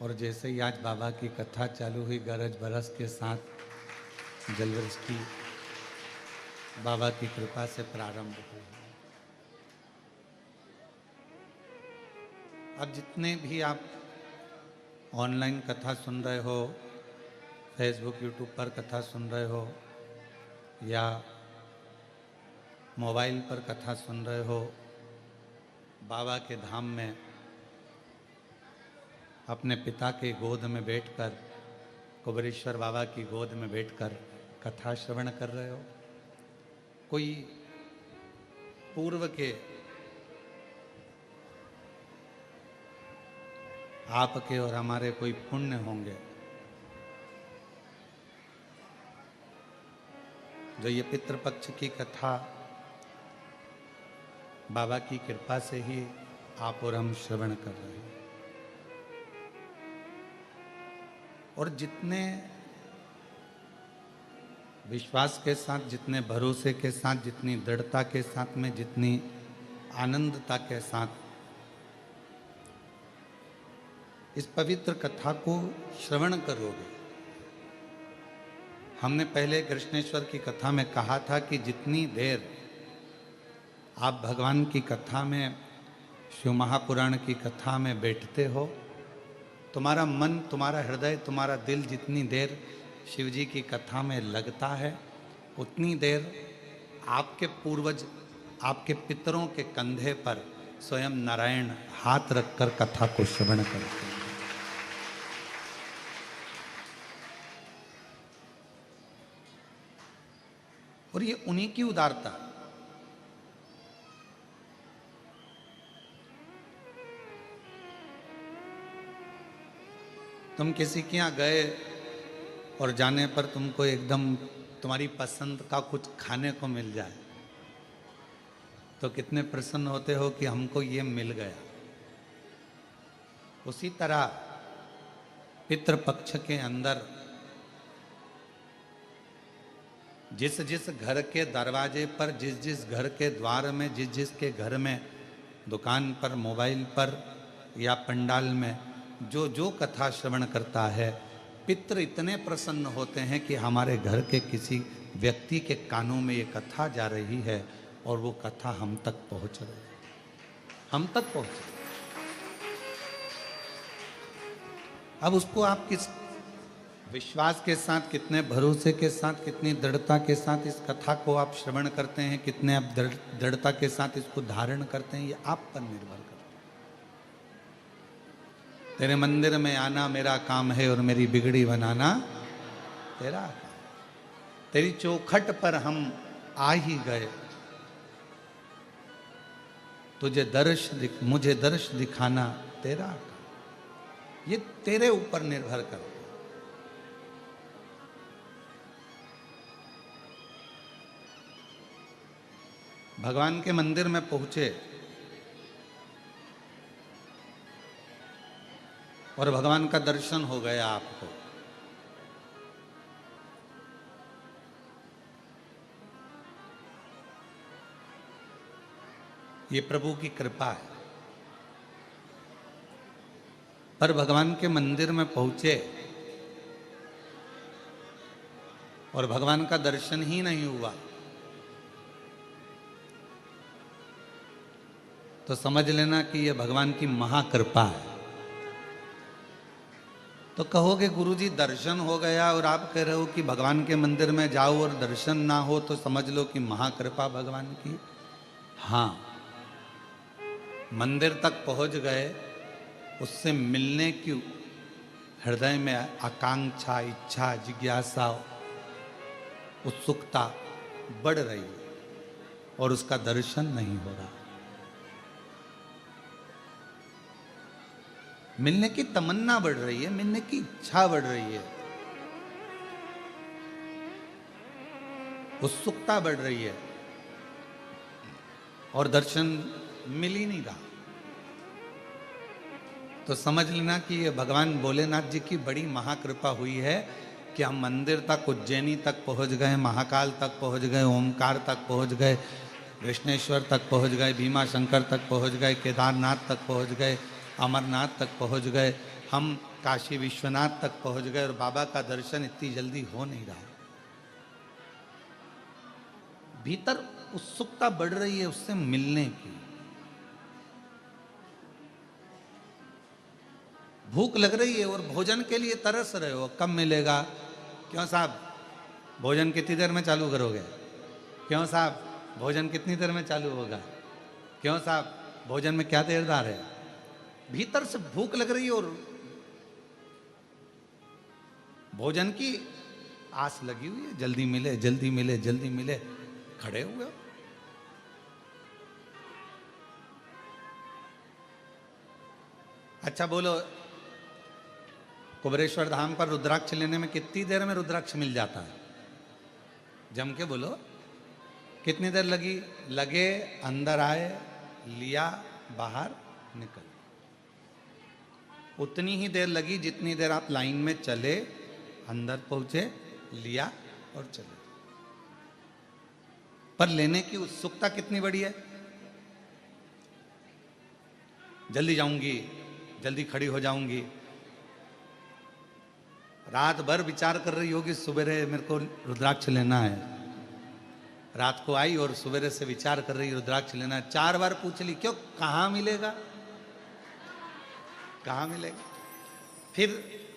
और जैसे ही आज बाबा की कथा चालू हुई, गरज बरस के साथ जलवृष्टि बाबा की कृपा से प्रारंभ हुई। अब जितने भी आप ऑनलाइन कथा सुन रहे हो, फेसबुक यूट्यूब पर कथा सुन रहे हो या मोबाइल पर कथा सुन रहे हो, बाबा के धाम में अपने पिता के गोद में बैठकर, कुबेरेश्वर बाबा की गोद में बैठकर कथा श्रवण कर रहे हो। कोई पूर्व के आपके और हमारे कोई पुण्य होंगे जो ये पितृपक्ष की कथा बाबा की कृपा से ही आप और हम श्रवण कर रहे हैं। और जितने विश्वास के साथ, जितने भरोसे के साथ, जितनी दृढ़ता के साथ में, जितनी आनंदता के साथ इस पवित्र कथा को श्रवण करोगे। हमने पहले कृष्णेश्वर की कथा में कहा था कि जितनी देर आप भगवान की कथा में, शिव महापुराण की कथा में बैठते हो, तुम्हारा मन, तुम्हारा हृदय, तुम्हारा दिल जितनी देर शिव जी की कथा में लगता है, उतनी देर आपके पूर्वज, आपके पितरों के कंधे पर स्वयं नारायण हाथ रखकर कथा को श्रवण करते हैं। और ये उन्हीं की उदारता। तुम किसी के यहाँ गए और जाने पर तुमको एकदम तुम्हारी पसंद का कुछ खाने को मिल जाए तो कितने प्रसन्न होते हो कि हमको ये मिल गया। उसी तरह पितृपक्ष के अंदर जिस जिस घर के दरवाजे पर, जिस जिस घर के द्वार में, जिस जिस के घर में, दुकान पर, मोबाइल पर या पंडाल में जो जो कथा श्रवण करता है, पितृ इतने प्रसन्न होते हैं कि हमारे घर के किसी व्यक्ति के कानों में ये कथा जा रही है और वो कथा हम तक पहुंच रही है, हम तक पहुंच रही। अब उसको आप किस विश्वास के साथ, कितने भरोसे के साथ, कितनी दृढ़ता के साथ इस कथा को आप श्रवण करते हैं, कितने आप दृढ़ता के साथ इसको धारण करते हैं, ये आप पर निर्भर करता है। तेरे मंदिर में आना मेरा काम है और मेरी बिगड़ी बनाना तेरा काम। तेरी चौखट पर हम आ ही गए, मुझे दर्श दिखाना तेरा काम। ये तेरे ऊपर निर्भर करता है। भगवान के मंदिर में पहुंचे और भगवान का दर्शन हो गया आपको, ये प्रभु की कृपा है। पर भगवान के मंदिर में पहुंचे और भगवान का दर्शन ही नहीं हुआ तो समझ लेना कि यह भगवान की महाकृपा है। तो कहोगे गुरुजी दर्शन हो गया और आप कह रहे हो कि भगवान के मंदिर में जाओ और दर्शन ना हो तो समझ लो कि महाकृपा भगवान की। हाँ, मंदिर तक पहुंच गए, उससे मिलने की हृदय में आकांक्षा, इच्छा, जिज्ञासा, उत्सुकता बढ़ रही है और उसका दर्शन नहीं हो रहा। मिलने की तमन्ना बढ़ रही है, मिलने की इच्छा बढ़ रही है, उत्सुकता बढ़ रही है और दर्शन मिल ही नहीं रहा। तो समझ लेना कि ये भगवान भोलेनाथ जी की बड़ी महाकृपा हुई है कि हम मंदिर तक, उज्जैनी तक पहुंच गए, महाकाल तक पहुंच गए, ओमकार तक पहुंच गए, कृष्णेश्वर तक पहुंच गए, भीमा शंकर तक पहुंच गए, केदारनाथ तक पहुंच गए, अमरनाथ तक पहुंच गए, हम काशी विश्वनाथ तक पहुंच गए और बाबा का दर्शन इतनी जल्दी हो नहीं रहा। भीतर उत्सुकता बढ़ रही है उससे मिलने की, भूख लग रही है और भोजन के लिए तरस रहे हो, कब मिलेगा? क्यों साहब भोजन कितनी देर में चालू करोगे? क्यों साहब भोजन कितनी देर में चालू होगा? क्यों साहब भोजन में क्या देरदार है? भीतर से भूख लग रही है और भोजन की आस लगी हुई है, जल्दी मिले जल्दी मिले जल्दी मिले, खड़े हुए हो। अच्छा बोलो, कुबेरेश्वर धाम पर रुद्राक्ष लेने में कितनी देर में रुद्राक्ष मिल जाता है? जम के बोलो, कितनी देर लगी? लगे, अंदर आए, लिया, बाहर निकल। उतनी ही देर लगी जितनी देर आप लाइन में चले, अंदर पहुंचे, लिया और चले। पर लेने की उत्सुकता कितनी बड़ी है? जल्दी जाऊंगी, जल्दी खड़ी हो जाऊंगी। रात भर विचार कर रही होगी, सुबह मेरे को रुद्राक्ष लेना है। रात को आई और सवेरे से विचार कर रही रुद्राक्ष लेना है। 4 बार पूछ ली, क्यों, कहाँ मिलेगा, कहाँ मिलेगा? फिर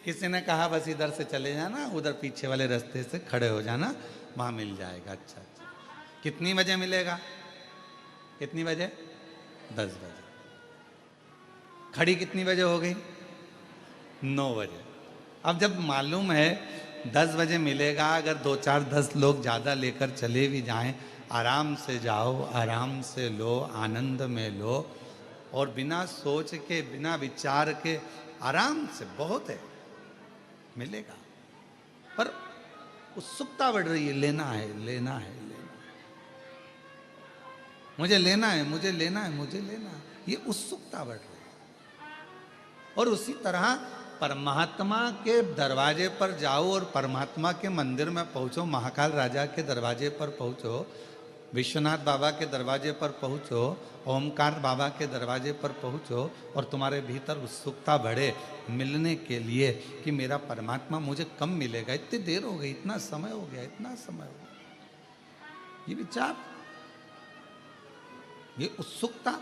किसी ने कहा बस इधर से चले जाना, उधर पीछे वाले रास्ते से खड़े हो जाना, वहां मिल जाएगा। अच्छा अच्छा, कितनी बजे मिलेगा? कितनी बजे? 10 बजे। खड़ी कितनी बजे हो गई? 9 बजे। अब जब मालूम है 10 बजे मिलेगा, अगर 2 4 10 लोग ज़्यादा लेकर चले भी जाएं, आराम से जाओ, आराम से लो, आनंद में लो, और बिना सोच के बिना विचार के आराम से, बहुत है, मिलेगा। पर उत्सुकता बढ़ रही है, लेना है लेना है लेना, मुझे लेना है मुझे लेना है मुझे लेना है, ये उत्सुकता बढ़ रही है। और उसी तरह परमात्मा के दरवाजे पर जाओ और परमात्मा के मंदिर में पहुंचो, महाकाल राजा के दरवाजे पर पहुंचो, विश्वनाथ बाबा के दरवाजे पर पहुंचो, ओमकार बाबा के दरवाजे पर पहुंचो, और तुम्हारे भीतर उत्सुकता बढ़े मिलने के लिए कि मेरा परमात्मा मुझे कब मिलेगा, इतनी देर हो गई, इतना समय हो गया, इतना समय हो गया, ये विचार, ये उत्सुकता।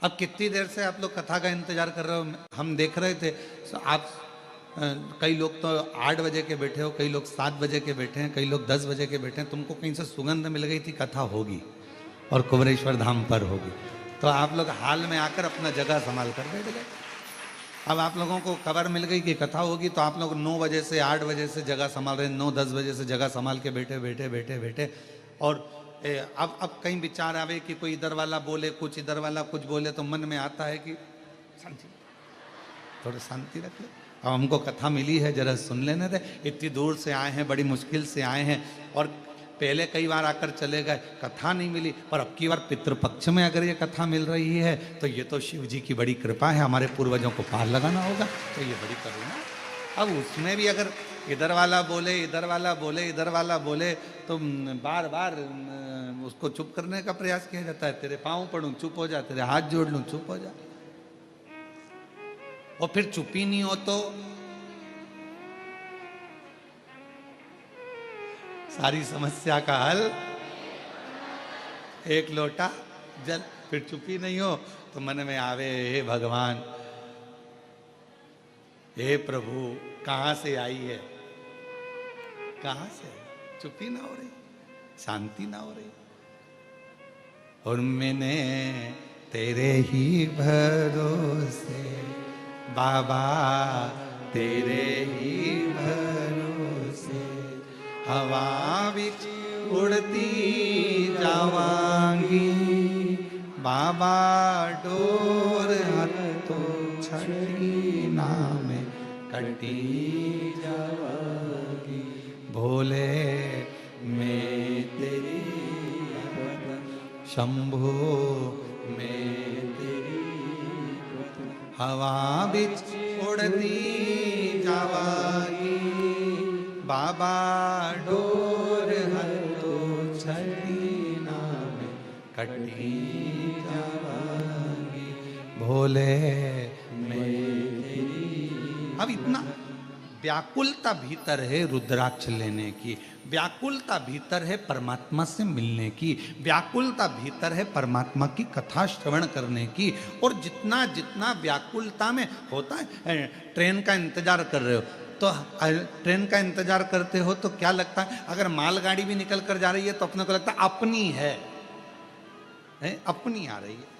अब कितनी देर से आप लोग कथा का इंतजार कर रहे हो? हम देख रहे थे, आप कई लोग तो 8 बजे के बैठे हो, कई लोग 7 बजे के बैठे हैं, कई लोग 10 बजे के बैठे हैं। तुमको कहीं से सुगंध मिल गई थी कथा होगी और कुबेरेश्वर धाम पर होगी, तो आप लोग हाल में आकर अपना जगह संभाल कर बैठ गए। अब आप लोगों को खबर मिल गई कि कथा होगी, तो आप लोग 9 बजे से 8 बजे से जगह संभाल रहे हैं, 9-10 बजे से जगह संभाल के बैठे बैठे बैठे बैठे। और अब कहीं विचार आवे कि कोई इधर वाला बोले कुछ, इधर वाला कुछ बोले, तो मन में आता है कि शांति, थोड़ी शांति रख ले। अब हमको कथा मिली है, जरा सुन लेने दे, इतनी दूर से आए हैं, बड़ी मुश्किल से आए हैं, और पहले कई बार आकर चले गए, कथा नहीं मिली, और अब की बार पितृपक्ष में अगर ये कथा मिल रही है तो ये तो शिव जी की बड़ी कृपा है, हमारे पूर्वजों को पार लगाना होगा, तो ये बड़ी करुणा। अब उसमें भी अगर इधर वाला बोले, इधर वाला बोले, इधर वाला बोले, तो बार बार उसको चुप करने का प्रयास किया जाता है। तेरे पाँव पड़ूं, चुप हो जा, तेरे हाथ जोड़ लूं, चुप हो जा। और फिर चुप ही नहीं हो तो सारी समस्या का हल एक लोटा जल। फिर चुप ही नहीं हो तो मन में आवे, हे भगवान, हे प्रभु, कहाँ से आई है, कहाँ से? चुप्पी ना हो रही, शांति ना हो रही। और मैंने तेरे ही भरोसे बाबा, तेरे ही भरोसे हवा विच उड़ती जावांगी, बाबा डोर हथों छड़ी नाम कटी जावांगी, भोले मैं तेरी शंभो मैं तेरी हवा बिच उड़ती जावागी, बाबा डोर हथो छड़ी नाम कटी जावागी, भोले मैं तेरी अब इतना व्याकुलता भीतर है रुद्राक्ष लेने की, व्याकुलता भीतर है परमात्मा से मिलने की, व्याकुलता भीतर है परमात्मा की कथा श्रवण करने की। और जितना जितना व्याकुलता में होता है, ट्रेन का इंतजार कर रहे हो तो ट्रेन का इंतजार करते हो तो क्या लगता है, अगर मालगाड़ी भी निकल कर जा रही है तो अपने को लगता है अपनी है, अपनी आ रही है।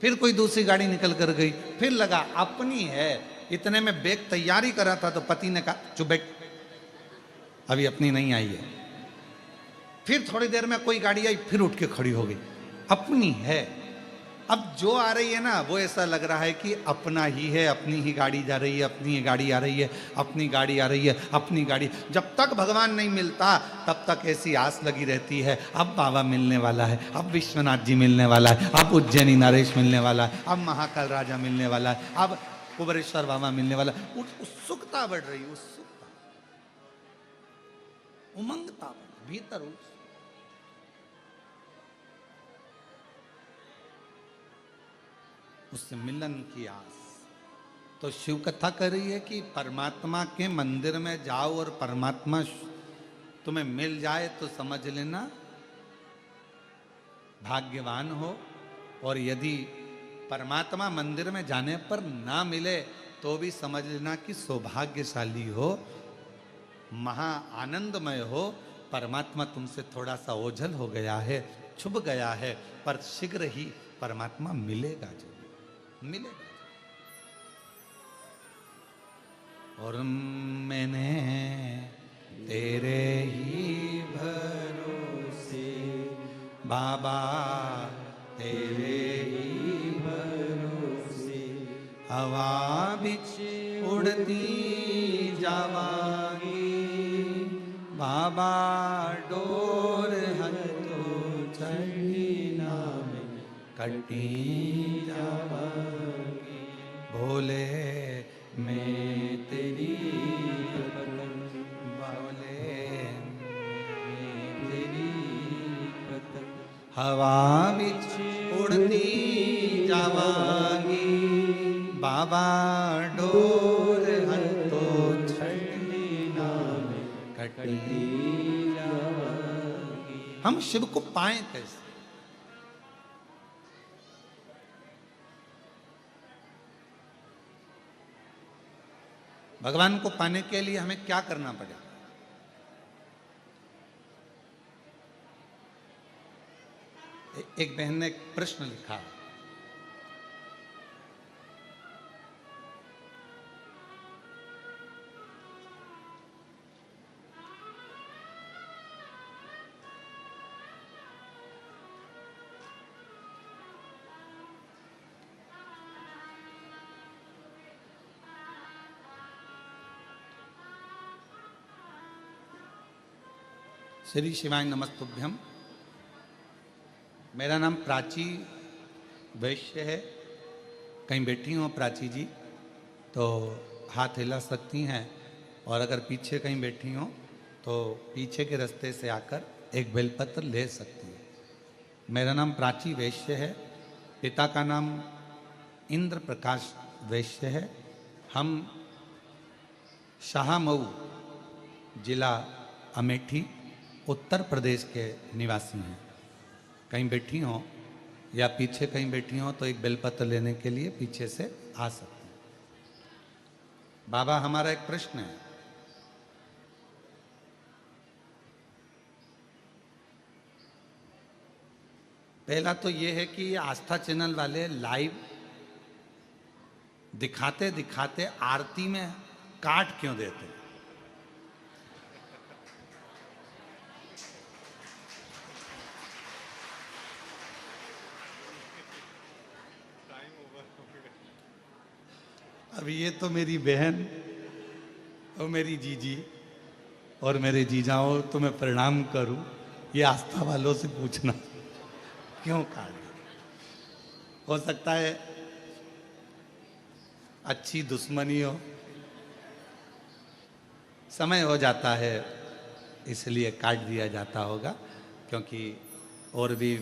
फिर कोई दूसरी गाड़ी निकल कर गई, फिर लगा अपनी है। इतने में बैग तैयारी करा था तो पति ने कहा चुप बैठ, अभी अपनी नहीं आई है। फिर थोड़ी देर में कोई गाड़ी आई, फिर उठ के खड़ी हो गई, अपनी है। अब जो आ रही है ना वो ऐसा लग रहा है कि अपना ही है, अपनी ही गाड़ी जा रही है, अपनी ही गाड़ी आ रही है, अपनी गाड़ी आ रही है, अपनी गाड़ी। जब तक भगवान नहीं मिलता तब तक ऐसी आस लगी रहती है, अब बाबा मिलने वाला है, अब विश्वनाथ जी मिलने वाला है, अब उज्जैनी नरेश मिलने वाला है, अब महाकाल राजा मिलने वाला है, अब कुबरेश्वर बाबा मिलने वाला। उत्सुकता बढ़ रही, उत्सुकता, उमंगता भीतर, उससे मिलन की आस। तो शिव कथा कर रही है कि परमात्मा के मंदिर में जाओ और परमात्मा तुम्हें मिल जाए तो समझ लेना भाग्यवान हो, और यदि परमात्मा मंदिर में जाने पर ना मिले तो भी समझ लेना कि सौभाग्यशाली हो, महा आनंदमय हो। परमात्मा तुमसे थोड़ा सा ओझल हो गया है, छुप गया है, पर शीघ्र ही परमात्मा मिलेगा, जरूर मिलेगा। और मैंने तेरे ही भरोसे बाबा, तेरे ही भरोसे हवा बिच उड़ती जावागी, बाबा डोर हर तो चढ़ी नाम कटी जावागी। भोले मैं तेरी बोले मैं तेरी हवा बिच उड़ती जावागी, बाबा डोर हर तो छड़ी नाम कटी जावागी। हम शिव को पाएं कैसे? भगवान को पाने के लिए हमें क्या करना पड़ेगा? एक बहन ने एक प्रश्न लिखा, श्री शिवाय नमस्तुभ्यम। मेरा नाम प्राची वैश्य है। कहीं बैठी हो प्राची जी तो हाथ हिला सकती हैं, और अगर पीछे कहीं बैठी हो तो पीछे के रास्ते से आकर एक बेलपत्र ले सकती हैं। मेरा नाम प्राची वैश्य है, पिता का नाम इंद्र प्रकाश वैश्य है। हम शाहमऊ जिला अमेठी उत्तर प्रदेश के निवासी हैं। कहीं बैठी हो या पीछे कहीं बैठी हो तो एक बेलपत्र लेने के लिए पीछे से आ सकते हैं। बाबा, हमारा एक प्रश्न है, पहला तो ये है कि आस्था चैनल वाले लाइव दिखाते दिखाते आरती में काट क्यों देते हैं? अब ये तो मेरी बहन और मेरी जीजी और मेरे जीजाओं तो मैं प्रणाम करूं, ये आस्था वालों से पूछना क्यों काट। हो सकता है अच्छी दुश्मनी हो, समय हो जाता है इसलिए काट दिया जाता होगा, क्योंकि और भी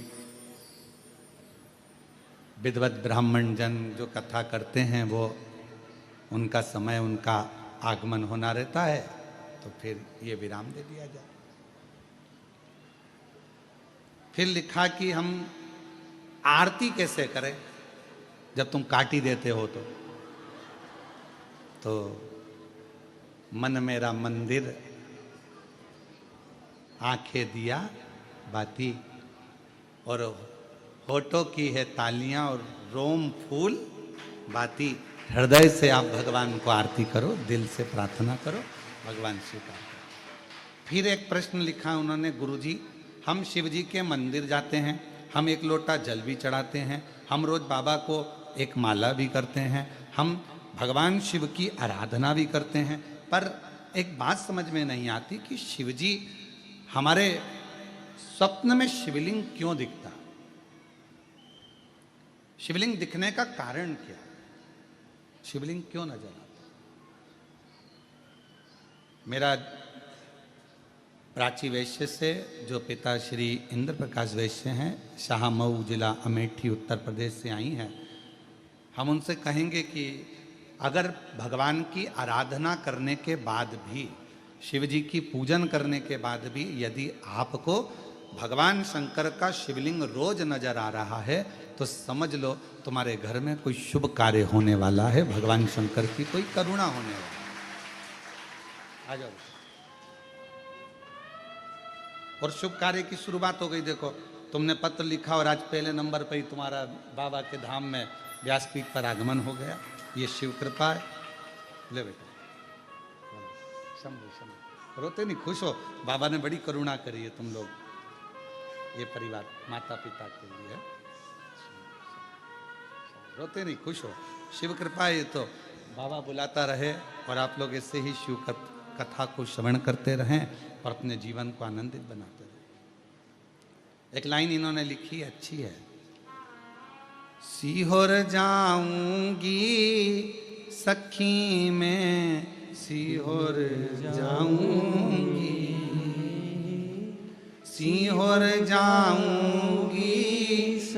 विद्वत ब्राह्मण जन जो कथा करते हैं वो उनका समय, उनका आगमन होना रहता है, तो फिर ये विराम दे दिया जाए। फिर लिखा कि हम आरती कैसे करें जब तुम काट ही देते हो। तो मन मेरा मंदिर, आंखें दिया बाती, और होठों की है तालियां और रोम फूल बाती। हृदय से आप भगवान को आरती करो, दिल से प्रार्थना करो, भगवान स्वीकार करो। फिर एक प्रश्न लिखा उन्होंने, गुरुजी हम शिव जी के मंदिर जाते हैं, हम एक लोटा जल भी चढ़ाते हैं, हम रोज बाबा को एक माला भी करते हैं, हम भगवान शिव की आराधना भी करते हैं, पर एक बात समझ में नहीं आती कि शिव जी हमारे स्वप्न में शिवलिंग क्यों दिखता? शिवलिंग दिखने का कारण क्या? शिवलिंग क्यों नजर आता? मेरा प्राची वैश्य से जो पिता श्री इंद्र प्रकाश वैश्य हैं, शाहमऊ जिला अमेठी उत्तर प्रदेश से आई हैं, हम उनसे कहेंगे कि अगर भगवान की आराधना करने के बाद भी, शिव जी की पूजन करने के बाद भी यदि आपको भगवान शंकर का शिवलिंग रोज नजर आ रहा है, तो समझ लो तुम्हारे घर में कोई शुभ कार्य होने वाला है, भगवान शंकर की कोई करुणा होने वाली है। आ जाओ। और शुभ कार्य की शुरुआत हो गई। देखो, तुमने पत्र लिखा और आज पहले नंबर पर ही तुम्हारा बाबा के धाम में व्यासपीठ पर आगमन हो गया। ये शिव कृपा है। ले बेटा, समझो समझो, रोते नहीं, खुश हो। बाबा ने बड़ी करुणा करी है तुम लोग, ये परिवार माता पिता के लिए। रोते नहीं, खुश हो। शिव कृपा है, तो बाबा बुलाता रहे और आप लोग ऐसे ही शिव कथा को श्रवण करते रहें और अपने जीवन को आनंदित बनाते रहें। एक लाइन इन्होंने लिखी, अच्छी है। सीहोर जाऊंगी सखी में, सीहोर जाऊंगी, सीहोर जाऊंगी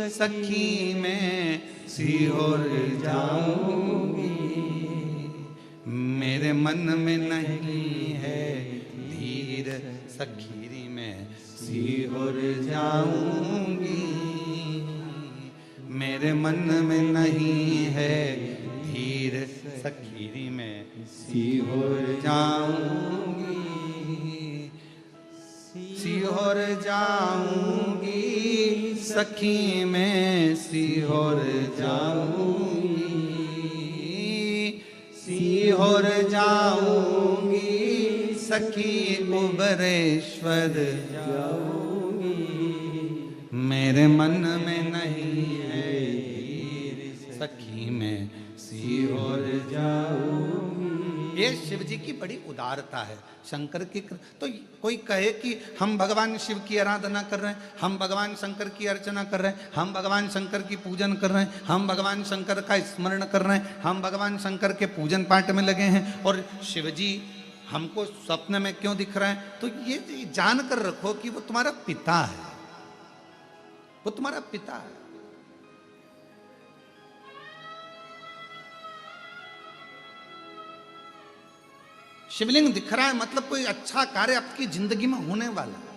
सखी में, सीहोर जाऊंगी, मेरे मन में नहीं है धीर सखीरी में, सीहोर जाऊंगी, मेरे मन में नहीं है धीर सखीरी में, सीहोर जाऊंगी, सीहोर जाऊंगी सखी में, सीहोर जाऊंगी, सीहोर जाऊंगी सखी कुबरेश्वर जाऊंगी, मेरे मन में नहीं है धीर सखी में, सीहोर जाऊंगी। ये शिव जी की बड़ी उदारता है, शंकर की। तो कोई कहे कि हम भगवान शिव की आराधना कर रहे हैं, हम भगवान शंकर की अर्चना कर रहे हैं, हम भगवान शंकर की पूजन कर रहे हैं, हम भगवान शंकर का स्मरण कर रहे हैं, हम भगवान शंकर के पूजन पाठ में लगे हैं, और शिव जी हमको स्वप्न में क्यों दिख रहे हैं? तो ये जान कर रखो कि वो तुम्हारा पिता है, वो तुम्हारा पिता है। शिवलिंग दिख रहा है मतलब कोई अच्छा कार्य आपकी जिंदगी में होने वाला है।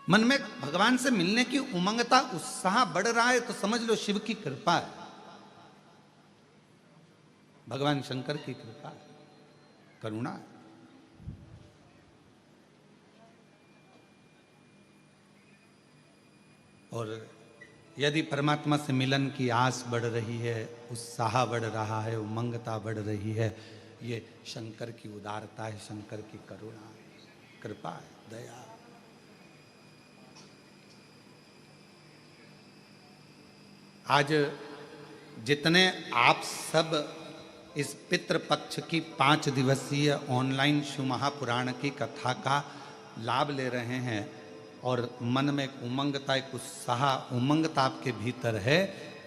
मन में भगवान से मिलने की उमंगता, उत्साह बढ़ रहा है, तो समझ लो शिव की कृपा है, भगवान शंकर की कृपा है, करुणा है। और यदि परमात्मा से मिलन की आस बढ़ रही है, उत्साह बढ़ रहा है, उमंगता बढ़ रही है, ये शंकर की उदारता है, शंकर की करुणा है, कृपा है, दया है। आज जितने आप सब इस पितृपक्ष की 5 दिवसीय ऑनलाइन शिव महापुराण की कथा का लाभ ले रहे हैं और मन में एक उमंगता, एक उत्साह, उमंगता आपके भीतर है,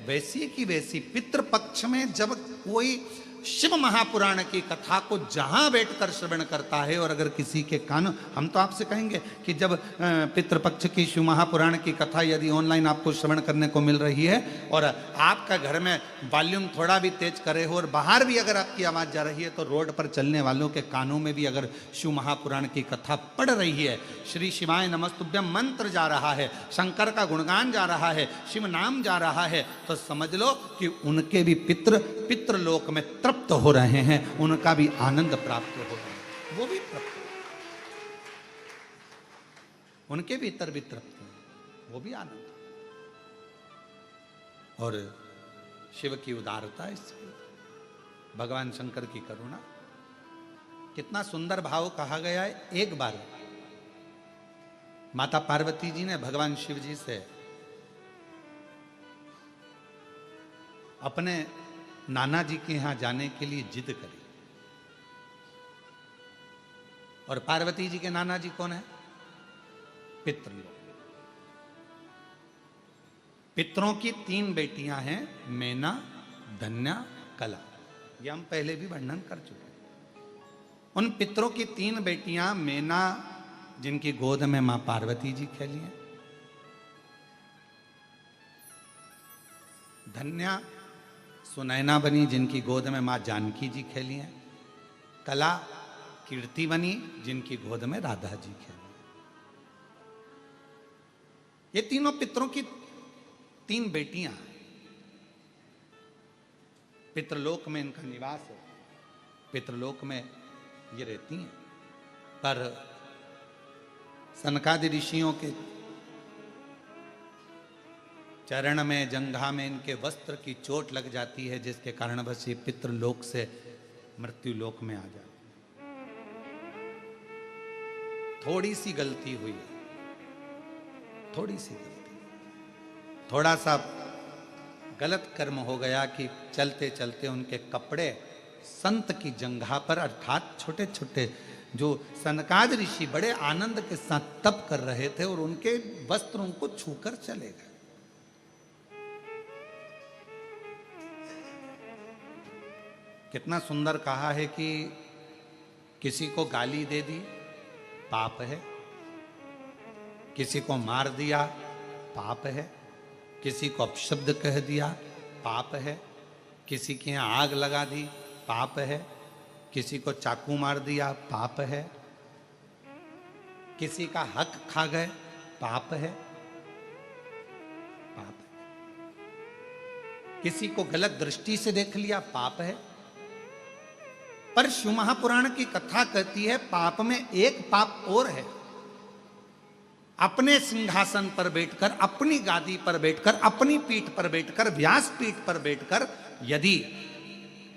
वैसी की वैसी पितृपक्ष में जब कोई शिव महापुराण की कथा को जहां बैठकर श्रवण करता है, और अगर किसी के कान, हम तो आपसे कहेंगे कि जब पितृपक्ष की शिव महापुराण की कथा यदि ऑनलाइन आपको श्रवण करने को मिल रही है और आपका घर में वॉल्यूम थोड़ा भी तेज करे हो और बाहर भी अगर आपकी आवाज जा रही है, तो रोड पर चलने वालों के कानों में भी अगर शिव महापुराण की कथा पढ़ रही है, श्री शिवाय नमस्तुभ्यम मंत्र जा रहा है, शंकर का गुणगान जा रहा है, शिव नाम जा रहा है, तो समझ लो कि उनके भी पितृलोक में तृप्त हो रहे हैं, उनका भी आनंद प्राप्त हो रहा है, वो भी तृप्त, उनके भीतर भी तृप्त है, वो भी आनंद। और शिव की उदारता इसमें, भगवान शंकर की करुणा, कितना सुंदर भाव कहा गया है। एक बार माता पार्वती जी ने भगवान शिव जी से अपने नाना जी के यहां जाने के लिए जिद करी, और पार्वती जी के नाना जी कौन है? पितृलोक। पितरों की 3 बेटियां हैं, मैना, धन्या, कला, ये हम पहले भी वर्णन कर चुके हैं। उन पितरों की 3 बेटियां, मैना जिनकी गोद में मां पार्वती जी खेली हैं, धन्या सुनैना बनी जिनकी गोद में मां जानकी जी खेली हैं, कला कीर्ति बनी जिनकी गोद में राधा जी खेली। ये तीनों पितरों की 3 बेटियां हैं। पितृलोक में इनका निवास है, पितृलोक में ये रहती हैं। पर सनकादि ऋषियों के चरण में, जंघा में इनके वस्त्र की चोट लग जाती है, जिसके कारण बस ये पितृलोक से मृत्युलोक में आ जाते। थोड़ी सी गलती हुई है, थोड़ी सी गलती, थोड़ा सा गलत कर्म हो गया कि चलते चलते उनके कपड़े संत की जंघा पर, अर्थात छोटे छोटे जो सनकाद ऋषि बड़े आनंद के साथ तप कर रहे थे, और उनके वस्त्र उनको छूकर चले गए। कितना सुंदर कहा है कि किसी को गाली दे दी पाप है, किसी को मार दिया पाप है, किसी को अपशब्द कह दिया पाप है, किसी के यहाँ आग लगा दी पाप है, किसी को चाकू मार दिया पाप है, किसी का हक खा गए पाप है, पाप है, किसी को गलत दृष्टि से देख लिया पाप है। पर शिव महापुराण की कथा कहती है पाप में एक पाप और है। अपने सिंहासन पर बैठकर, अपनी गादी पर बैठकर, अपनी पीठ पर बैठकर, व्यास पीठ पर बैठकर यदि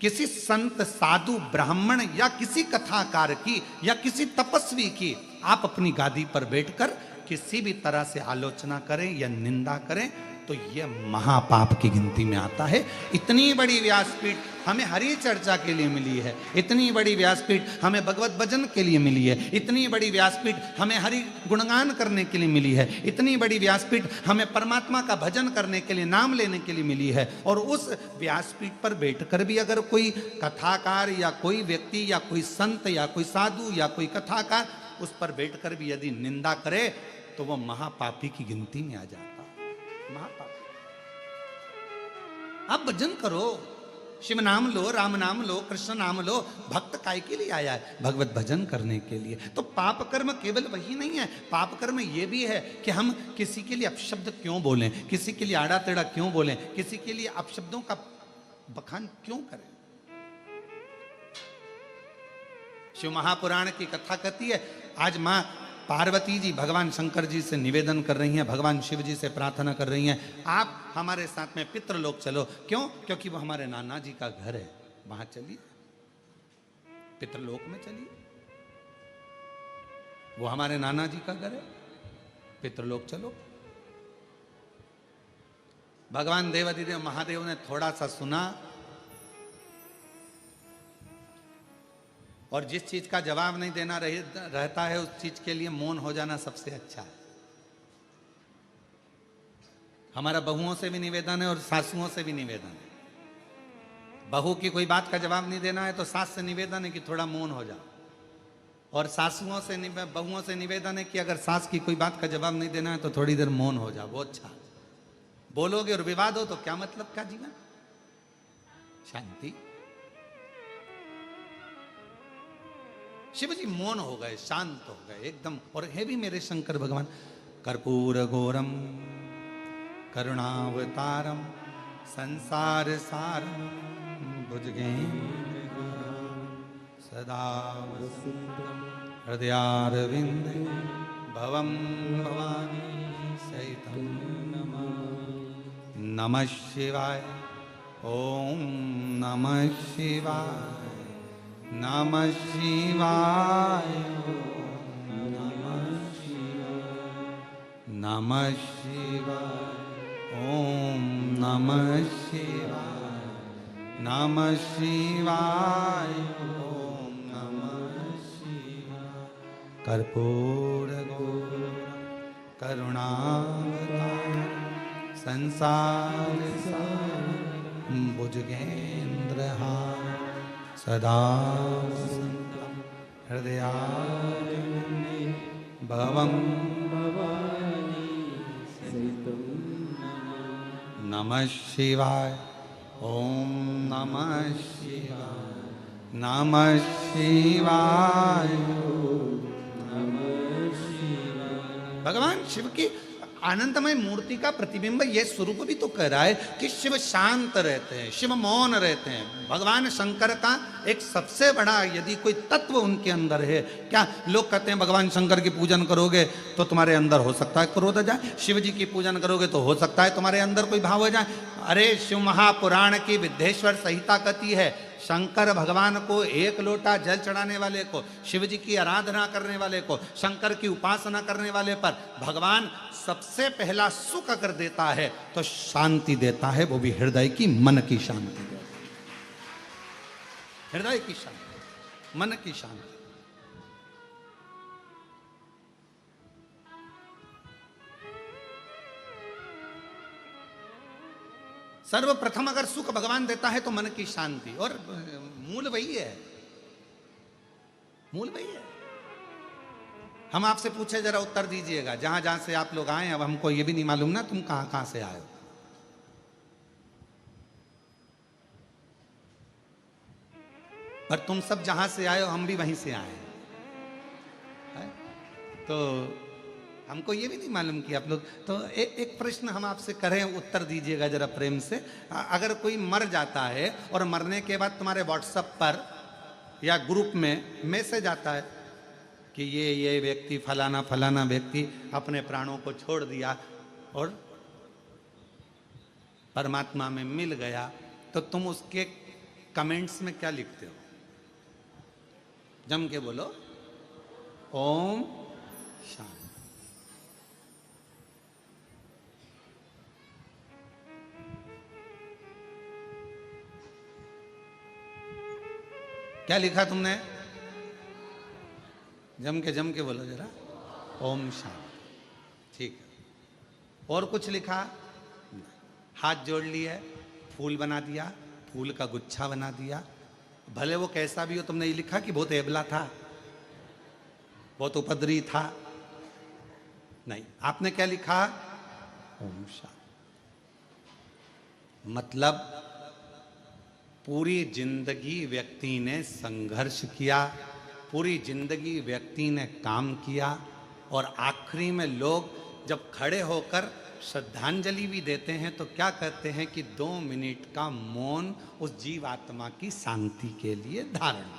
किसी संत, साधु, ब्राह्मण या किसी कथाकार की या किसी तपस्वी की आप अपनी गादी पर बैठकर किसी भी तरह से आलोचना करें या निंदा करें, तो यह महापाप की गिनती में आता है। इतनी बड़ी व्यासपीठ हमें हरि चर्चा के लिए मिली है, इतनी बड़ी व्यासपीठ हमें भगवत भजन के लिए मिली है, इतनी बड़ी व्यासपीठ हमें हरि गुणगान करने के लिए मिली है, इतनी बड़ी व्यासपीठ हमें परमात्मा का भजन करने के लिए, नाम लेने के लिए मिली है। और उस व्यासपीठ पर बैठकर भी अगर कोई कथाकार या कोई व्यक्ति या कोई संत या कोई साधु या कोई कथाकार उस पर बैठकर भी यदि निंदा करे, तो वो महापापी की गिनती में आ जाता। महापाप। आप भजन करो, शिव नाम लो, राम नाम लो, कृष्ण नाम लो। भक्त काय के लिए आया है? भगवत भजन करने के लिए। तो पाप कर्म केवल वही नहीं है, पाप कर्म ये भी है कि हम किसी के लिए अपशब्द क्यों बोलें, किसी के लिए आड़ा टेढ़ा क्यों बोलें, किसी के लिए अपशब्दों का बखान क्यों करें। शिव महापुराण की कथा कहती है, आज मां पार्वती जी भगवान शंकर जी से निवेदन कर रही हैं, भगवान शिव जी से प्रार्थना कर रही हैं, आप हमारे साथ में पितृलोक चलो। क्यों? क्योंकि वो हमारे नाना जी का घर है, वहां चलिए, पितृलोक में चलिए। वो हमारे नाना जी का घर है, पितृलोक चलो। भगवान देवाधिदेव महादेव ने थोड़ा सा सुना, और जिस चीज का जवाब नहीं देना रहता है, उस चीज के लिए मौन हो जाना सबसे अच्छा है। हमारा बहुओं से भी निवेदन है और सासुओं से भी निवेदन है, बहू की कोई बात का जवाब नहीं देना है तो सास से निवेदन है कि थोड़ा मौन हो जाओ, और सासुओं से बहुओं से निवेदन है कि अगर सास की कोई बात का जवाब नहीं देना है तो थोड़ी देर मौन हो जाओ, वो अच्छा। बोलोगे और विवाद हो तो क्या मतलब का जीवन? शांति। शिव जी मौन हो गए, शांत हो गए एकदम। और है भी मेरे शंकर भगवान कर्पूर घोरम करुणावतारम संसार सारम भुजगेन्द्र सदा हृदयारविंदे भवम भवानी सहितं नमः शिवाय। ओम नमः शिवाय, नमः शिवाय, नमः शिवाय, ओम नमः शिवाय, नमः शिवाय, ओम नमः शिवाय। कर्पूर करुणावतार संसार सारं भुजगेन्द्रहार सदा वसन्तं हृदयारविन्दे भवं भवानी सहितं नमः शिवाय। ओम नमः शिवाय, नमः शिवाय, नमः शिवाय। भगवान शिव की आनंदमय मूर्ति का प्रतिबिंब यह स्वरूप भी तो कह रहा है कि शिव शांत रहते हैं, शिव मौन रहते हैं। भगवान शंकर का एक सबसे बड़ा यदि कोई तत्व उनके अंदर है, क्या लोग कहते हैं भगवान शंकर की पूजन करोगे तो तुम्हारे अंदर हो सकता है क्रोध आ जाए, शिव जी की पूजन करोगे तो हो सकता है तुम्हारे अंदर कोई भाव आ जाए। अरे शिव महापुराण की विद्येश्वर संहिता कहती है शंकर भगवान को एक लोटा जल चढ़ाने वाले को, शिव जी की आराधना करने वाले को, शंकर की उपासना करने वाले पर भगवान सबसे पहला सुख अगर देता है तो शांति देता है, वो भी हृदय की, मन की शांति देता है। हृदय की शांति, मन की शांति। सर्वप्रथम अगर सुख भगवान देता है तो मन की शांति, और मूल वही है, मूल वही है। हम आपसे पूछे जरा उत्तर दीजिएगा, जहां जहां से आप लोग आए, अब हमको ये भी नहीं मालूम ना तुम कहां कहां से आए हो। पर तुम सब जहां से आए हो हम भी वहीं से आए हैं, तो हमको ये भी नहीं मालूम कि आप लोग। तो एक प्रश्न हम आपसे करें, उत्तर दीजिएगा जरा प्रेम से। अगर कोई मर जाता है और मरने के बाद तुम्हारे व्हाट्सएप पर या ग्रुप में मैसेज आता है कि ये व्यक्ति फलाना फलाना व्यक्ति अपने प्राणों को छोड़ दिया और परमात्मा में मिल गया, तो तुम उसके कमेंट्स में क्या लिखते हो? जम के बोलो, ओम शांति। क्या लिखा तुमने? जम के बोलो जरा, ओम शांति। ठीक है। और कुछ लिखा? हाथ जोड़ लिए, फूल बना दिया, फूल का गुच्छा बना दिया, भले वो कैसा भी हो। तुमने ये लिखा कि बहुत एबला था, बहुत उपद्रवी था? नहीं, आपने क्या लिखा? ओम शांति। मतलब पूरी जिंदगी व्यक्ति ने संघर्ष किया, पूरी जिंदगी व्यक्ति ने काम किया, और आखिरी में लोग जब खड़े होकर श्रद्धांजलि भी देते हैं तो क्या कहते हैं कि 2 मिनट का मौन उस जीवात्मा की शांति के लिए धारण।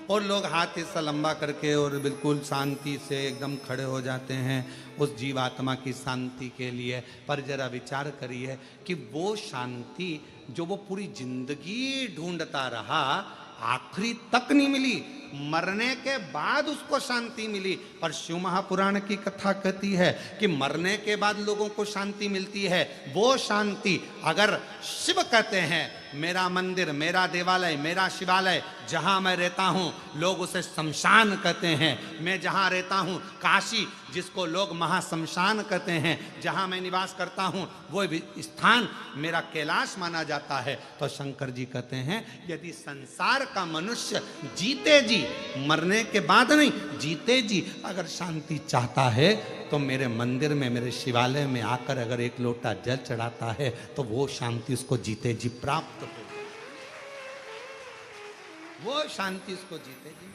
और लोग हाथ ऐसा लंबा करके और बिल्कुल शांति से एकदम खड़े हो जाते हैं उस जीवात्मा की शांति के लिए। पर जरा विचार करिए कि वो शांति जो वो पूरी जिंदगी ढूंढता रहा, आखिरी तक नहीं मिली, मरने के बाद उसको शांति मिली। पर शिव महापुराण की कथा कहती है कि मरने के बाद लोगों को शांति मिलती है। वो शांति अगर शिव कहते हैं मेरा मंदिर, मेरा देवालय, मेरा शिवालय जहां मैं रहता हूं, लोग उसे शमशान कहते हैं। मैं जहां रहता हूं काशी, जिसको लोग महाशमशान कहते हैं, जहां मैं निवास करता हूं वो स्थान मेरा कैलाश माना जाता है। तो शंकर जी कहते हैं यदि संसार का मनुष्य जीते जी, मरने के बाद नहीं, जीते जी अगर शांति चाहता है तो मेरे मंदिर में, मेरे शिवालय में आकर अगर एक लोटा जल चढ़ाता है तो वो शांति उसको जीते जी प्राप्त हो, वो शांति उसको जीते जी।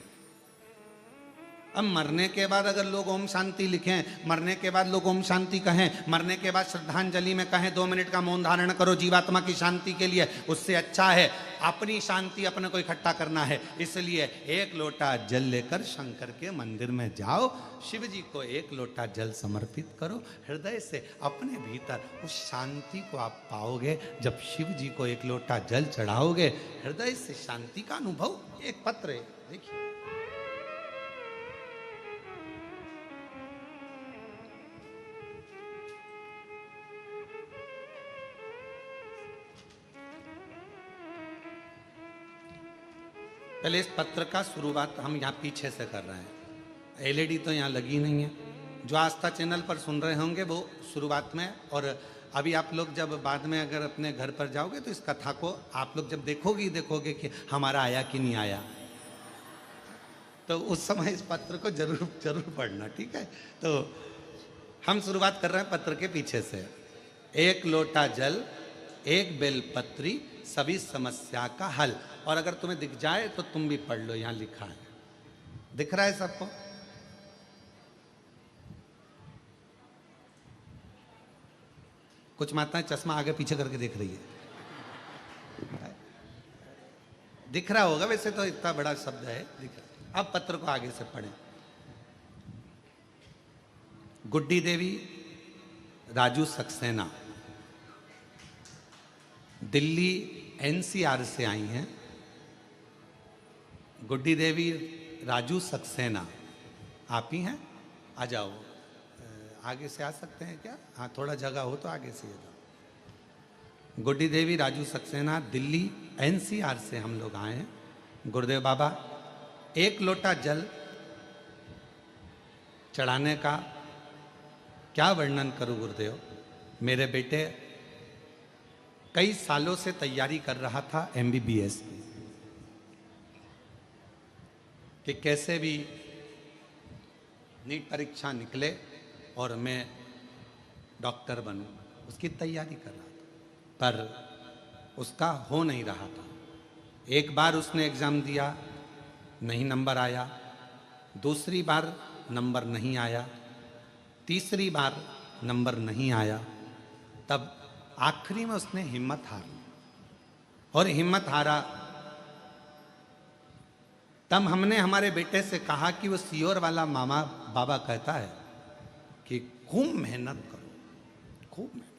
अब मरने के बाद अगर लोग ओम शांति लिखें, मरने के बाद लोग ओम शांति कहें, मरने के बाद श्रद्धांजलि में कहें 2 मिनट का मौन धारण करो जीवात्मा की शांति के लिए, उससे अच्छा है अपनी शांति अपने को इकट्ठा करना है। इसलिए एक लोटा जल लेकर शंकर के मंदिर में जाओ, शिव जी को एक लोटा जल समर्पित करो, हृदय से अपने भीतर उस शांति को आप पाओगे। जब शिव जी को एक लोटा जल चढ़ाओगे, हृदय से शांति का अनुभव। एक पत्र है, देखिए, पहले इस पत्र का शुरुआत हम यहाँ पीछे से कर रहे हैं। एलईडी तो यहाँ लगी नहीं है। जो आस्था चैनल पर सुन रहे होंगे वो शुरुआत में, और अभी आप लोग जब बाद में अगर अपने घर पर जाओगे तो इस कथा को आप लोग जब देखोगे कि हमारा आया कि नहीं आया, तो उस समय इस पत्र को जरूर पढ़ना, ठीक है। तो हम शुरुआत कर रहे हैं पत्र के पीछे से। एक लोटा जल, एक बेलपत्री, सभी समस्या का हल। और अगर तुम्हें दिख जाए तो तुम भी पढ़ लो, यहां लिखा है, दिख रहा है सबको? कुछ माताएं चश्मा आगे पीछे करके देख रही है, दिख रहा होगा, वैसे तो इतना बड़ा शब्द है, दिख रहा। अब पत्र को आगे से पढ़ें। गुड्डी देवी राजू सक्सेना दिल्ली एनसीआर से आई हैं। गुड्डी देवी राजू सक्सेना, आप ही हैं? आ जाओ, आगे से आ सकते हैं क्या? हाँ, थोड़ा जगह हो तो आगे से आ जाओ। गुड्डी देवी राजू सक्सेना दिल्ली एनसीआर से हम लोग आए हैं। गुरुदेव बाबा, एक लोटा जल चढ़ाने का क्या वर्णन करूं गुरुदेव। मेरे बेटे कई सालों से तैयारी कर रहा था एमबीबीएस की, कि कैसे भी नीट परीक्षा निकले और मैं डॉक्टर बनूं, उसकी तैयारी कर रहा था, पर उसका हो नहीं रहा था। एक बार उसने एग्ज़ाम दिया, नहीं नंबर आया। दूसरी बार नंबर नहीं आया। तीसरी बार नंबर नहीं आया। तब आखिरी में उसने हिम्मत हारी, और हिम्मत हारा तब हमने हमारे बेटे से कहा कि वो सीओर वाला मामा बाबा कहता है कि खूब मेहनत करो, खूब मेहनत,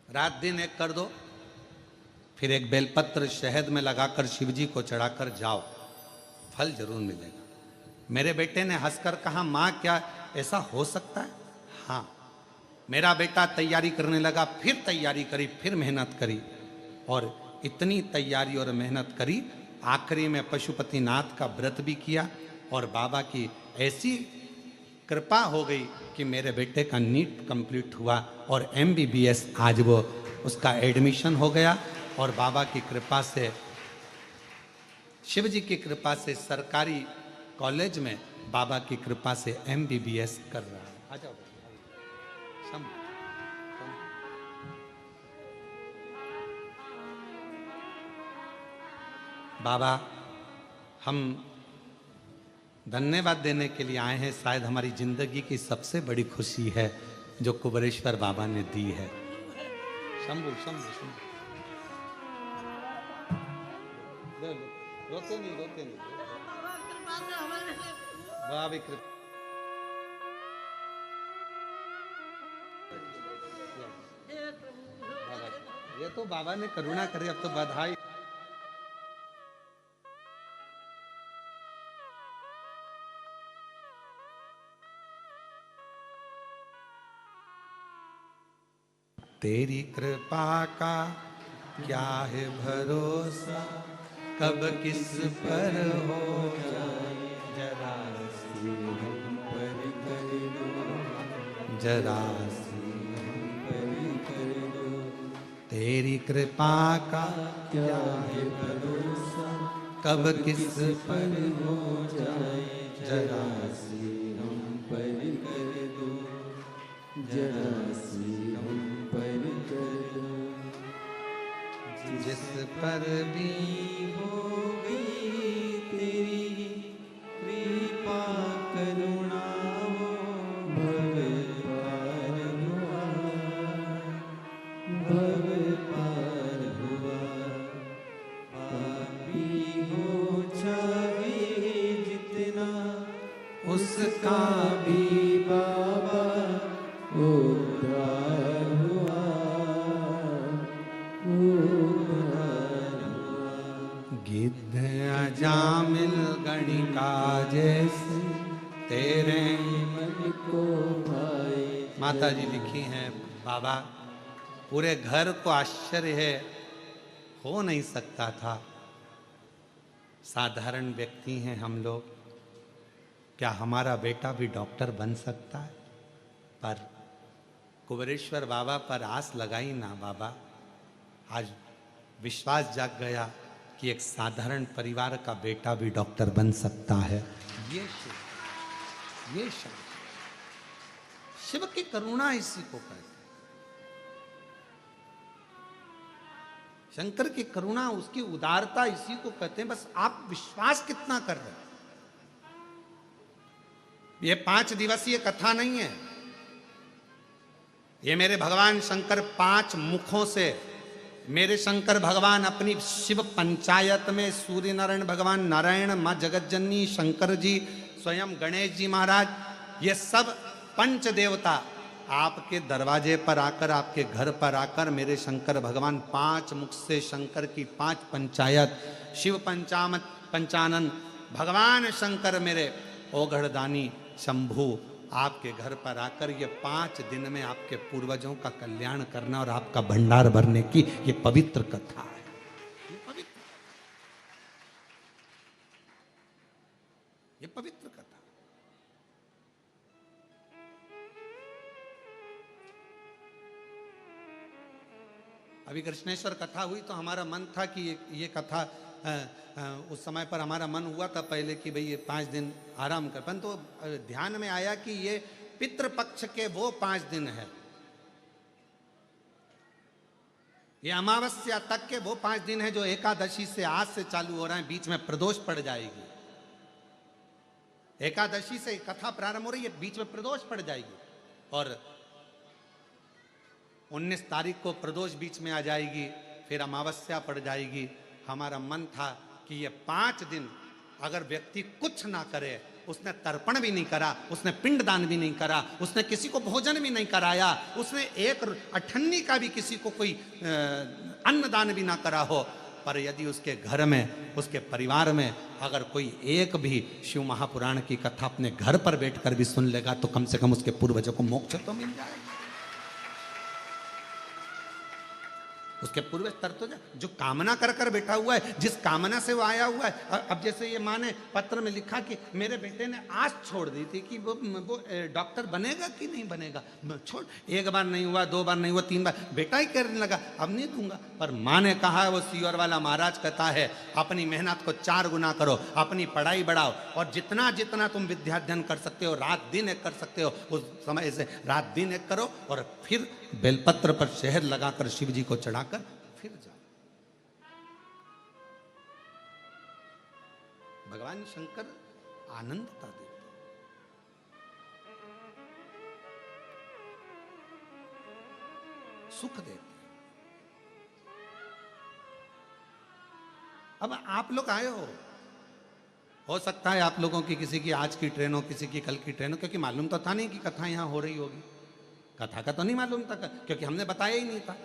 रात दिन एक कर दो, फिर एक बेलपत्र शहद में लगाकर शिवजी को चढ़ाकर जाओ, फल जरूर मिलेगा। मेरे बेटे ने हंसकर कहा, माँ क्या ऐसा हो सकता है? हाँ। मेरा बेटा तैयारी करने लगा, फिर तैयारी करी, फिर मेहनत करी, और इतनी तैयारी और मेहनत करी, आखिरी में पशुपतिनाथ का व्रत भी किया, और बाबा की ऐसी कृपा हो गई कि मेरे बेटे का नीट कंप्लीट हुआ और एमबीबीएस आज वो उसका एडमिशन हो गया। और बाबा की कृपा से, शिव जी की कृपा से सरकारी कॉलेज में बाबा की कृपा से एमबीबीएस कर रहा है। आ जाओ बाबा, हम धन्यवाद देने के लिए आए हैं। शायद हमारी जिंदगी की सबसे बड़ी खुशी है जो कुबेरेश्वर बाबा ने दी है। शंभू शंभू शंभू, रोते नहीं, रोते नहीं, बाबा कृपा। ये तो बाबा ने करुणा करी, अब तो बधाई। तेरी कृपा का क्या है भरोसा, कब किस पर हो जाए, जरा सी हम पर कर दो, जरा सी हम पर कर दो। तेरी कृपा का क्या है भरोसा, कब किस पर हो जाए, जरा सी हम पर कर दो, जरा सी हम पर कर दो। जिस पर भी हो गई तेरी कृपा करुणा, वो भव पार हुआ, भव पार हुआ। पापी हो चाहे जितना, उसका भी बाबा उद्धार हुआ, उद्धार हुआ। गिद्ध अजामिल गणिका जैसे तेरे मन को भाए। माता जी लिखी हैं, बाबा पूरे घर को आश्चर्य है, हो नहीं सकता था, साधारण व्यक्ति हैं हम लोग, क्या हमारा बेटा भी डॉक्टर बन सकता है? पर कुबेरेश्वर बाबा पर आस लगाई ना बाबा, आज विश्वास जाग गया कि एक साधारण परिवार का बेटा भी डॉक्टर बन सकता है। ये शिव, शिव की करुणा इसी को कहते हैं। शंकर की करुणा, उसकी उदारता इसी को कहते हैं। बस आप विश्वास कितना कर रहे हैं। ये 5 दिवसीय कथा नहीं है, ये मेरे भगवान शंकर 5 मुखों से, मेरे शंकर भगवान अपनी शिव पंचायत में सूर्य नारायण भगवान, नारायण, मां जगतजननी, शंकर जी, स्वयं गणेश जी महाराज, ये सब पंच देवता आपके दरवाजे पर आकर, आपके घर पर आकर, मेरे शंकर भगवान 5 मुख से शंकर की 5 पंचायत, शिव पंचानन भगवान शंकर मेरे ओघड़दानी शंभु आपके घर पर आकर ये 5 दिन में आपके पूर्वजों का कल्याण करना और आपका भंडार भरने की ये पवित्र कथा है। ये पवित्र कथा। अभी कृष्णेश्वर कथा हुई तो हमारा मन था कि ये कथा उस समय पर हमारा मन हुआ था पहले कि भाई ये 5 दिन आराम कर, परंतु तो ध्यान में आया कि ये पितृपक्ष के वो 5 दिन है, ये अमावस्या तक के वो 5 दिन है जो एकादशी से आज से चालू हो रहे हैं। बीच में प्रदोष पड़ जाएगी, एकादशी से कथा प्रारंभ हो रही है, बीच में प्रदोष पड़ जाएगी और 19 तारीख को प्रदोष बीच में आ जाएगी, फिर अमावस्या पड़ जाएगी। हमारा मन था कि ये 5 दिन अगर व्यक्ति कुछ ना करे, उसने तर्पण भी नहीं करा, उसने पिंडदान भी नहीं करा, उसने किसी को भोजन भी नहीं कराया, उसने एक अठन्नी का भी किसी को कोई अन्नदान भी ना करा हो, पर यदि उसके घर में, उसके परिवार में अगर कोई एक भी शिव महापुराण की कथा अपने घर पर बैठकर भी सुन लेगा तो कम से कम उसके पूर्वजों को मोक्ष तो मिल जाएगा। उसके पूर्वज तर तो जो कामना कर कर बैठा हुआ है, जिस कामना से वो आया हुआ है। अब जैसे ये माँ ने पत्र में लिखा कि मेरे बेटे ने आस छोड़ दी थी कि वो डॉक्टर बनेगा कि नहीं बनेगा, छोड़, 1 बार नहीं हुआ, 2 बार नहीं हुआ, 3 बार, बेटा ही करने लगा, अब नहीं दूंगा। पर माँ ने कहा, वो सीवर वाला महाराज कहता है, अपनी मेहनत को 4 गुना करो, अपनी पढ़ाई बढ़ाओ और जितना जितना तुम विद्याध्ययन कर सकते हो, रात दिन एक कर सकते हो, उस समय से रात दिन एक करो और फिर बेलपत्र पर शहद लगाकर शिव जी को चढ़ाकर फिर जाओ। भगवान शंकर आनंदता देते, सुख देते। अब आप लोग आए हो सकता है आप लोगों की किसी की आज की ट्रेन हो, किसी की कल की ट्रेन हो, क्योंकि मालूम तो था नहीं कि कथा यहां हो रही होगी। कथा का तो नहीं मालूम था, क्योंकि हमने बताया ही नहीं था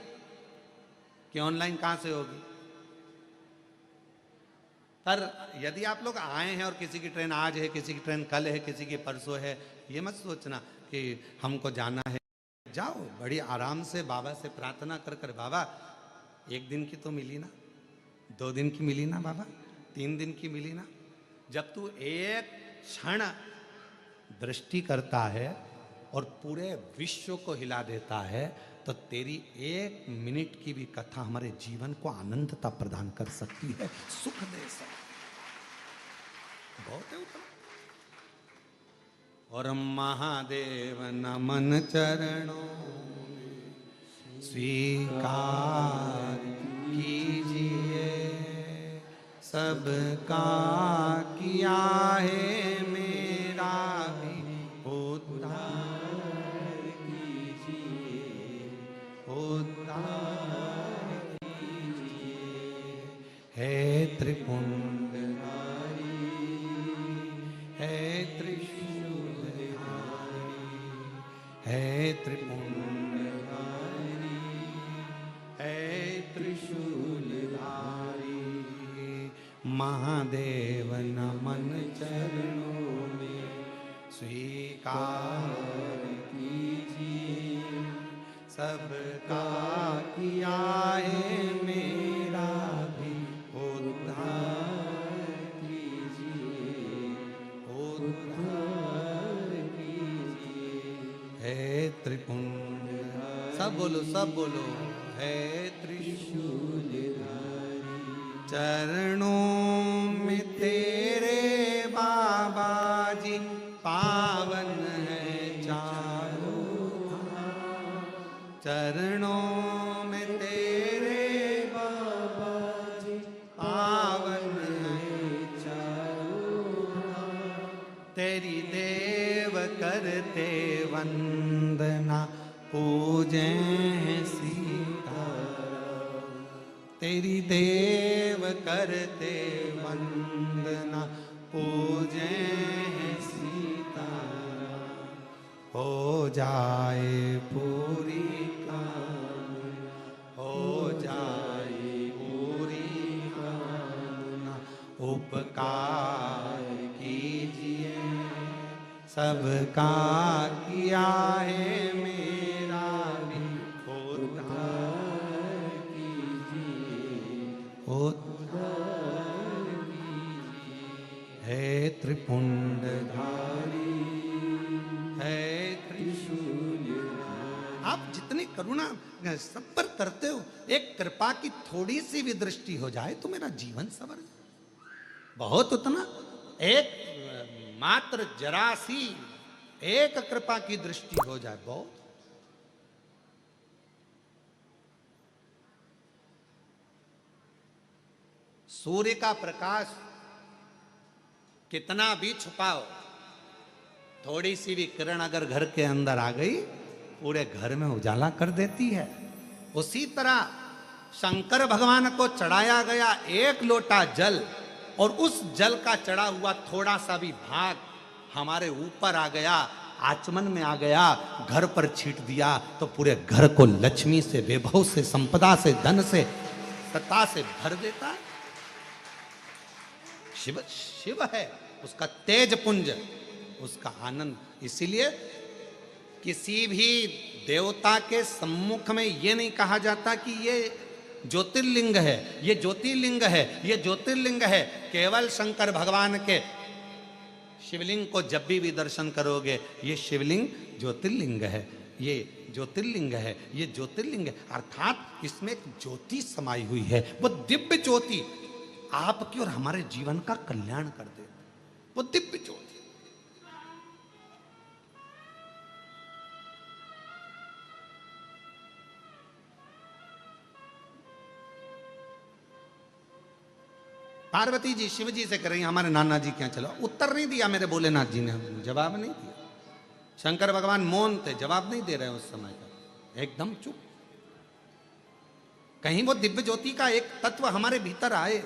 कि ऑनलाइन कहां से होगी। पर यदि आप लोग आए हैं और किसी की ट्रेन आज है, किसी की ट्रेन कल है, किसी की परसों है, ये मत सोचना कि हमको जाना है जाओ बड़ी आराम से बाबा से प्रार्थना कर कर, बाबा 1 दिन की तो मिली ना, 2 दिन की मिली ना बाबा, 3 दिन की मिली ना। जब तू एक क्षण दृष्टि करता है और पूरे विश्व को हिला देता है, तो तेरी 1 मिनट की भी कथा हमारे जीवन को आनंदता प्रदान कर सकती है, सुख दे सकती है। बहुत है उतना। और महादेव नमन चरणों स्वीकार कीजिए, सबका किया है मेरा भी उद्धार कीजिए, उद्धार कीजिए। हे त्रिपुंडधारी, हे त्रिशूलधारी, हे त्रिपुंडधारी, हे त्रिशूलधारी, महादेव नमन चरणों में स्वीकार कीजिए, सबका किया है मेरा भी उद्धार कीजिए, उद्धार कीजिए। हे त्रिपुंड, सब बोलो सब बोलो, हे त्रिशूलधारी, चरणों में तेरे बाबा जी पावन है चारों धाम, चरणों में तेरे बाबा जी पावन है चारों धाम। तेरी देव करते वंदना पूजे सीताराम, तेरी देव करते वंदना पूजे सीताराम। हो जाए पूरी कामना, हो जाए पूरी कामना, उपकार कीजिए, सबका किया है मेरा भी उद्धार कीजिए, उद्धार कीजिए। हे त्रिपुंडधारी, हे त्रिशूलधारी, आप जितनी करुणा सब पर करते हो, एक कृपा की थोड़ी सी भी दृष्टि हो जाए तो मेरा जीवन सवर जाए। बहुत उतना, एक मात्र जरा सी एक कृपा की दृष्टि हो जाए, बहुत। सूर्य का प्रकाश कितना भी छुपाओ, थोड़ी सी भी किरण अगर घर के अंदर आ गई, पूरे घर में उजाला कर देती है। उसी तरह शंकर भगवान को चढ़ाया गया 1 लोटा जल, और उस जल का चढ़ा हुआ थोड़ा सा भी भाग हमारे ऊपर आ गया, आचमन में आ गया, घर पर छीट दिया, तो पूरे घर को लक्ष्मी से, वैभव से, संपदा से, धन से, सत्ता से भर देता है। शिव शिव है, उसका तेज पुंज, उसका आनंद। इसीलिए किसी भी देवता के सम्मुख में ये नहीं कहा जाता कि ये ज्योतिर्लिंग है, ये ज्योतिर्लिंग है, ये ज्योतिर्लिंग है। केवल शंकर भगवान के शिवलिंग को जब भी दर्शन करोगे, ये शिवलिंग ज्योतिर्लिंग है, ये ज्योतिर्लिंग है, ये ज्योतिर्लिंग है। अर्थात इसमें एक ज्योति समाई हुई है, वो दिव्य ज्योति आपके और हमारे जीवन का कल्याण कर दे, वो दिव्य ज्योति। पार्वती जी शिव जी से कर रही, हमारे नाना जी क्या चलो, उत्तर नहीं दिया मेरे भोलेनाथ जी ने, जवाब नहीं दिया। शंकर भगवान मौन थे, जवाब नहीं दे रहे उस समय का, एकदम चुप। कहीं वो दिव्य ज्योति का एक तत्व हमारे भीतर आए।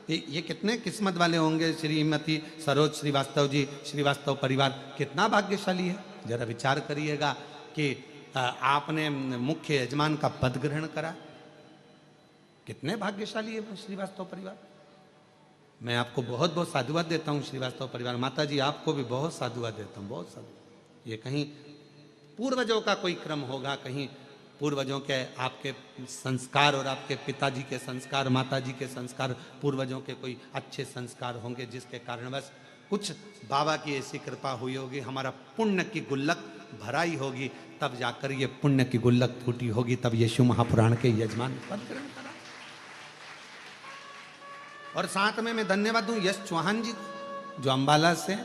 ये कितने किस्मत वाले होंगे, श्रीमती सरोज श्रीवास्तव जी, श्रीवास्तव परिवार कितना भाग्यशाली है। जरा विचार करिएगा कि आपने मुख्य यजमान का पद ग्रहण करा, कितने भाग्यशाली है श्रीवास्तव परिवार। मैं आपको बहुत बहुत साधुवाद देता हूँ श्रीवास्तव परिवार। माता जी आपको भी बहुत साधुवाद देता हूँ, बहुत साधुवाद। ये कहीं पूर्वजों का कोई क्रम होगा, कहीं पूर्वजों के आपके संस्कार और आपके पिताजी के संस्कार, माताजी के संस्कार, पूर्वजों के कोई अच्छे संस्कार होंगे जिसके कारणवश कुछ बाबा की ऐसी कृपा हुई होगी, हमारा पुण्य की गुल्लक भराई होगी, तब जाकर ये पुण्य की गुल्लक फूटी होगी, तब ये शिव महापुराण के यजमान पद ग्रहण करा। और साथ में मैं धन्यवाद दूं यश चौहान जी को, जो अंबाला से,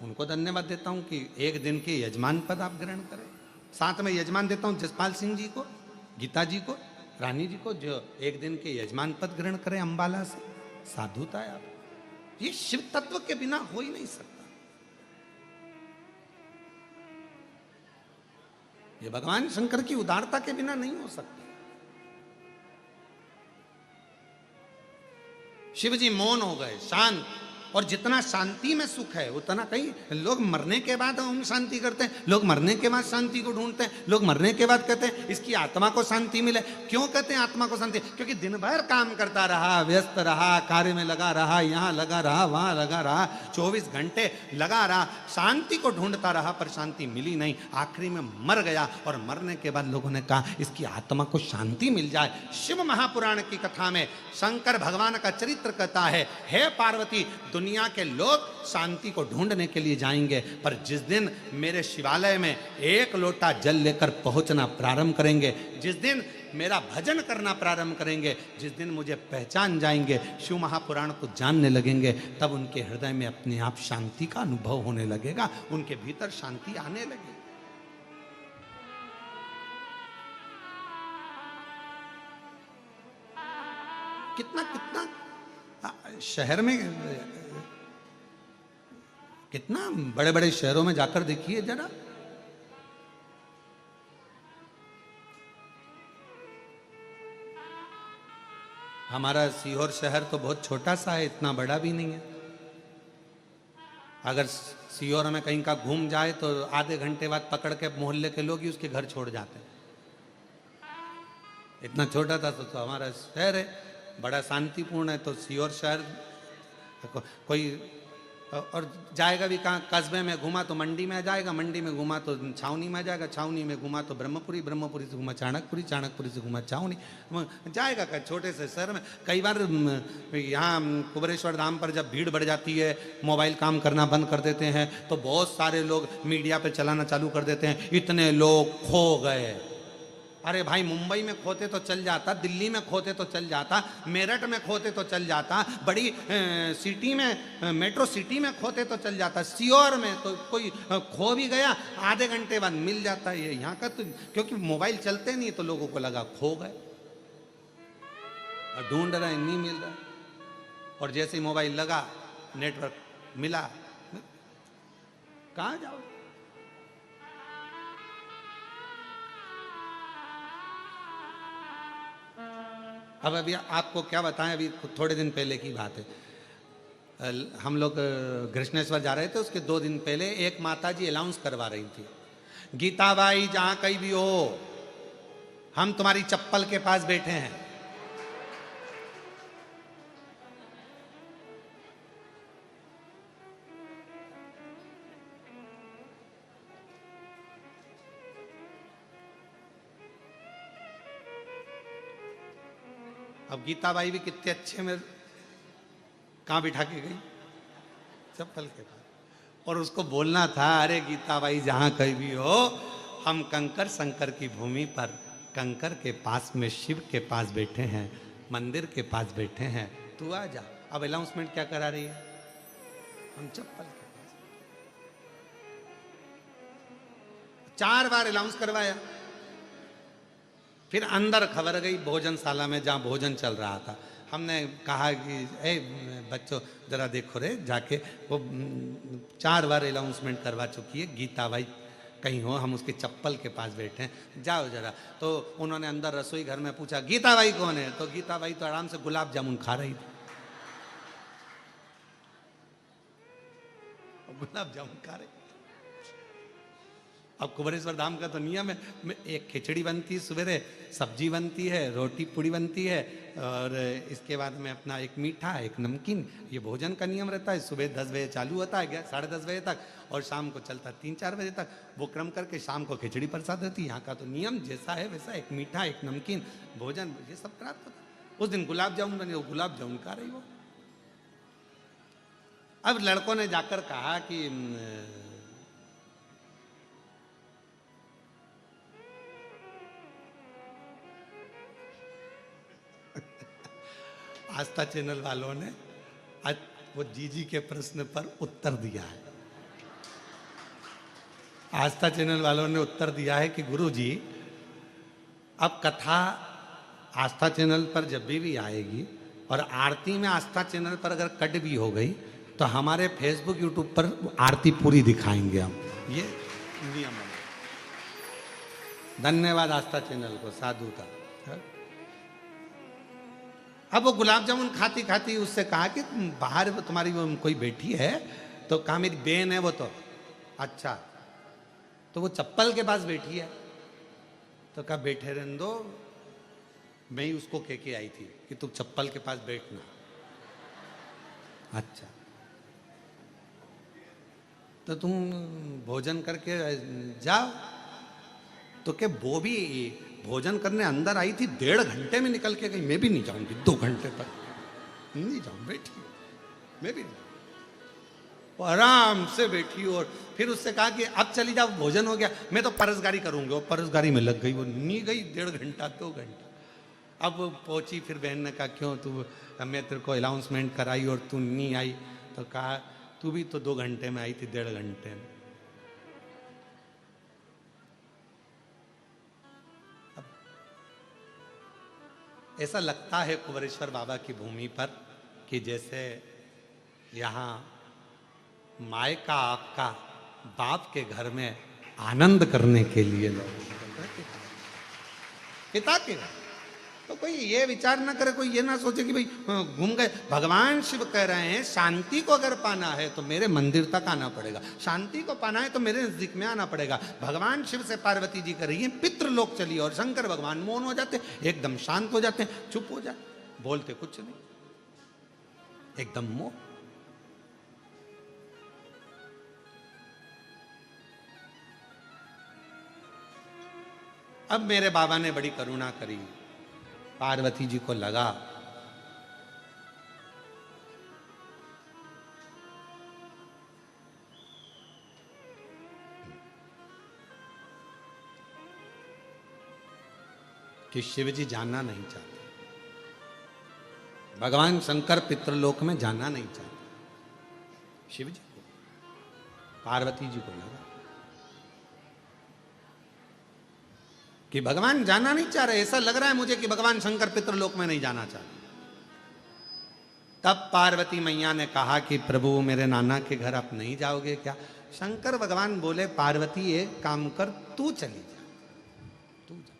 उनको धन्यवाद देता हूं कि एक दिन के यजमान पद आप ग्रहण करें। साथ में यजमान देता हूं जसपाल सिंह जी को, गीता जी को, रानी जी को, जो एक दिन के यजमान पद ग्रहण करें अंबाला से। साधुता है आप, ये शिव तत्व के बिना हो ही नहीं सकता। ये भगवान शंकर की उदारता के बिना नहीं हो सकता। शिव जी मौन हो गए, शांत, और जितना शांति में सुख है उतना, कहीं लोग मरने के बाद ओम शांति करते हैं, लोग मरने के बाद शांति को ढूंढते हैं, लोग मरने के बाद कहते हैं इसकी आत्मा को शांति मिले। क्यों कहते हैं आत्मा को शांति? क्योंकि दिन भर काम करता रहा, व्यस्त रहा, कार्य में लगा रहा, यहाँ लगा रहा, वहां लगा रहा, 24 घंटे लगा रहा, शांति को ढूंढता रहा, पर शांति मिली नहीं, आखिरी में मर गया। और मरने के बाद लोगों ने कहा इसकी आत्मा को शांति मिल जाए। शिव महापुराण की कथा में शंकर भगवान का चरित्र कहता है, हे पार्वती, दुनिया के लोग शांति को ढूंढने के लिए जाएंगे, पर जिस दिन मेरे शिवालय में एक लोटा जल लेकर पहुंचना प्रारंभ करेंगे, जिस दिन मेरा भजन करना प्रारंभ करेंगे, जिस दिन मुझे पहचान जाएंगे, शिव महापुराण को जानने लगेंगे, तब उनके हृदय में अपने आप शांति का अनुभव होने लगेगा, उनके भीतर शांति आने लगेगी। कितना कितना शहर में, कितना बड़े बड़े शहरों में जाकर देखिए जरा, हमारा सीहोर शहर तो बहुत छोटा सा है, इतना बड़ा भी नहीं है। अगर सीहोर में कहीं का घूम जाए तो आधे घंटे बाद पकड़ के मोहल्ले के लोग ही उसके घर छोड़ जाते हैं। इतना छोटा था तो हमारा शहर है, बड़ा शांतिपूर्ण है। तो सीहोर शहर कोई और जाएगा भी कहाँ, कस्बे में घुमा तो मंडी में आ जाएगा, मंडी में घुमा तो छावनी में आ जाएगा, छावनी में घुमा तो ब्रह्मपुरी, ब्रह्मपुरी से घुमा चाणकपुरी, चाणकपुरी से घुमा छावनी, जाएगा का छोटे से शहर में। कई बार यहाँ कुबरेश्वर धाम पर जब भीड़ बढ़ जाती है, मोबाइल काम करना बंद कर देते हैं, तो बहुत सारे लोग मीडिया पे चलाना चालू कर देते हैं, इतने लोग खो गए। अरे भाई, मुंबई में खोते तो चल जाता, दिल्ली में खोते तो चल जाता, मेरठ में खोते तो चल जाता, बड़ी सिटी में, मेट्रो सिटी में खोते तो चल जाता, सीहोर में तो कोई खो भी गया आधे घंटे बाद मिल जाता है। यहाँ का तो क्योंकि मोबाइल चलते नहीं तो लोगों को लगा खो गए, और ढूंढ रहे नहीं मिल रहा, और जैसे ही मोबाइल लगा, नेटवर्क मिला, कहाँ जाओ। अब अभी आपको क्या बताएं, अभी थोड़े दिन पहले की बात है, हम लोग कृष्णेश्वर जा रहे थे, उसके 2 दिन पहले एक माताजी अनाउंस करवा रही थी, गीता बाई जहां कहीं भी हो, हम तुम्हारी चप्पल के पास बैठे हैं। अब गीता बाई भी कितने अच्छे में कहाँ बिठा के गई, चप्पल के पास, और उसको बोलना था, अरे गीता बाई जहां कहीं भी हो, हम कंकर शंकर की भूमि पर, कंकर के पास में शिव के पास बैठे हैं, मंदिर के पास बैठे हैं, तू आ जा। अब अनाउंसमेंट क्या करा रही है, हम चप्पल के पास। 4 बार अनाउंस करवाया, फिर अंदर खबर गई भोजनशाला में जहाँ भोजन चल रहा था। हमने कहा कि ए बच्चों जरा देखो रे जाके, वो 4 बार अनाउंसमेंट करवा चुकी है, गीता बाई कहीं हो, हम उसके चप्पल के पास बैठे हैं, जाओ जरा। तो उन्होंने अंदर रसोई घर में पूछा गीता बाई कौन है, तो गीता बाई तो आराम से गुलाब जामुन खा रही थी, गुलाब जामुन खा रही। अब कुबेरेश्वर धाम का तो नियम है, एक खिचड़ी बनती है सवेरे, सब्जी बनती है, रोटी पूड़ी बनती है, और इसके बाद में अपना एक मीठा एक नमकीन, ये भोजन का नियम रहता है। सुबह 10 बजे चालू होता है, 10:30 बजे तक, और शाम को चलता है 3-4 बजे तक। वो क्रम करके शाम को खिचड़ी प्रसाद होती है। यहाँ का तो नियम जैसा है वैसा, एक मीठा एक नमकीन भोजन, ये सब प्राप्त होता है। उस दिन गुलाब जामुन बने, गुलाब जामुन खा रही हो। अब लड़कों ने जाकर कहा कि आस्था चैनल वालों ने आज वो जीजी के प्रश्न पर उत्तर दिया है। आस्था चैनल वालों ने उत्तर दिया है कि गुरुजी, अब कथा आस्था चैनल पर जब भी आएगी और आरती में आस्था चैनल पर अगर कट भी हो गई तो हमारे फेसबुक यूट्यूब पर आरती पूरी दिखाएंगे हम। ये नियम है। धन्यवाद आस्था चैनल को, साधु था। अब वो गुलाब जामुन खाती खाती उससे कहा कि बाहर तुम्हारी वो कोई बैठी है, तो कहा मेरी बहन है वो। तो अच्छा, तो वो चप्पल के पास बैठी है। तो कहा बैठे रहने दो, मैं ही उसको कह के आई थी कि तुम चप्पल के पास बैठना। अच्छा, तो तुम भोजन करके जाओ। तो क्या वो भी भोजन करने अंदर आई थी, 1.5 घंटे में निकल के गई। मैं भी नहीं जाऊंगी 2 घंटे तक, नहीं जाऊँ, बैठी मैं भी नहीं। वो आराम से बैठी और फिर उससे कहा कि अब चली जाओ, भोजन हो गया, मैं तो परसगारी करूंगी। वो परसगारी में लग गई, वो नहीं गई 1.5 घंटा 2 घंटा। अब पहुंची, फिर बहन ने कहा क्यों तू, मैं तेरे को अनाउंसमेंट कराई और तू नहीं आई। तो कहा तू भी तो 2 घंटे में आई थी, 1.5 घंटे में। ऐसा लगता है कुबेरेश्वर बाबा की भूमि पर कि जैसे यहाँ मायका आपका बाप के घर में आनंद करने के लिए लोग, पिता के घर। तो कोई ये विचार ना करे, कोई ये ना सोचे कि भाई घूम गए। भगवान शिव कह रहे हैं शांति को अगर पाना है तो मेरे मंदिर तक आना पड़ेगा, शांति को पाना है तो मेरे नजदीक में आना पड़ेगा। भगवान शिव से पार्वती जी कर रही है पितृलोक चली, और शंकर भगवान मौन हो जाते, एकदम शांत हो जाते, चुप हो जाते, बोलते कुछ नहीं, एकदम मौन। अब मेरे बाबा ने बड़ी करुणा करी। पार्वती जी को लगा कि शिव जी जाना नहीं चाहते, भगवान शंकर पितृलोक में जाना नहीं चाहते। शिव जी को, पार्वती जी को लगा कि भगवान जाना नहीं चाह रहे। ऐसा लग रहा है मुझे कि भगवान शंकर पितृलोक में नहीं जाना चाहते। तब पार्वती मैया ने कहा कि प्रभु मेरे नाना के घर आप नहीं जाओगे क्या? शंकर भगवान बोले पार्वती एक काम कर, तू चली जा, तू जा,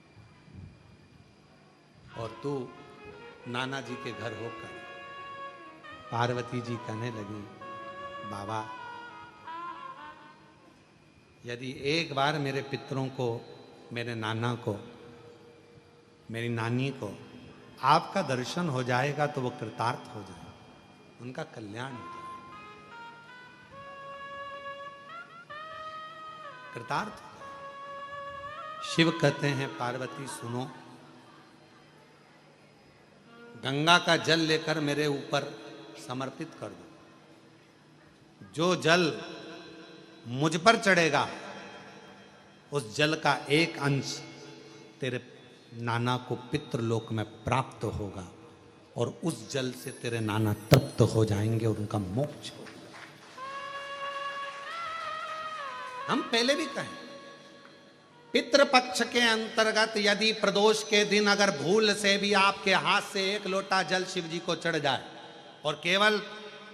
और तू नाना जी के घर होकर। पार्वती जी कहने लगी बाबा, यदि एक बार मेरे पितरों को, मेरे नाना को, मेरी नानी को आपका दर्शन हो जाएगा तो वो कृतार्थ हो जाए, उनका कल्याण हो जाए, कृतार्थ हो जाए। शिव कहते हैं पार्वती सुनो, गंगा का जल लेकर मेरे ऊपर समर्पित कर दो। जो जल मुझ पर चढ़ेगा उस जल का एक अंश तेरे नाना को पितृलोक में प्राप्त होगा, और उस जल से तेरे नाना तृप्त हो जाएंगे और उनका मोक्ष होगा। हम पहले भी कहें, पितृपक्ष के अंतर्गत यदि प्रदोष के दिन अगर भूल से भी आपके हाथ से 1 लोटा जल शिव जी को चढ़ जाए, और केवल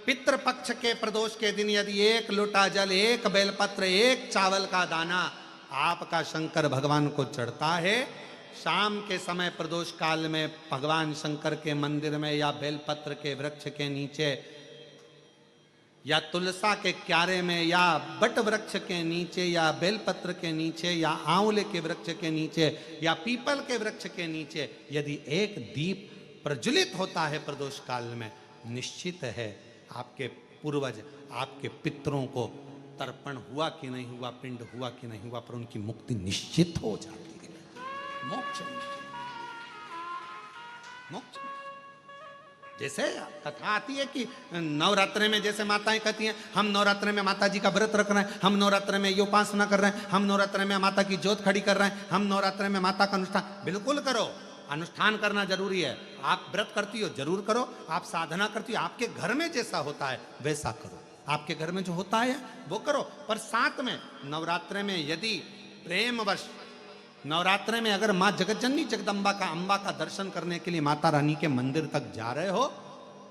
पितृपक्ष के प्रदोष के दिन यदि 1 लोटा जल, 1 बेलपत्र, 1 चावल का दाना आपका शंकर भगवान को चढ़ता है, शाम के समय प्रदोष काल में भगवान शंकर के मंदिर में या बेलपत्र के वृक्ष के नीचे या तुलसा के क्यारे में या बट वृक्ष के नीचे या बेलपत्र के नीचे या आंवले के वृक्ष के नीचे या पीपल के वृक्ष के नीचे यदि एक दीप प्रज्वलित होता है प्रदोष काल में, निश्चित है आपके पूर्वज, आपके पितरों को तर्पण हुआ कि नहीं हुआ, पिंड हुआ कि नहीं हुआ, पर उनकी मुक्ति निश्चित हो जाती है। मोक्ष मोक्ष। जैसे कथा आती है कि नवरात्रे में जैसे माताएं कहती हैं हम नवरात्रे में माता जी का व्रत रख रहे हैं, हम नवरात्रे में ये उपासना कर रहे हैं, हम नवरात्रे में माता की ज्योत खड़ी कर रहे हैं, हम नवरात्रे में माता का अनुष्ठान। बिल्कुल करो, अनुष्ठान करना जरूरी है। आप व्रत करती हो जरूर करो, आप साधना करती हो, आपके घर में जैसा होता है वैसा करो, आपके घर में जो होता है वो करो। पर साथ में नवरात्रे में यदि प्रेमवश नवरात्रे में अगर माँ जगतजननी जगदम्बा का अम्बा का दर्शन करने के लिए माता रानी के मंदिर तक जा रहे हो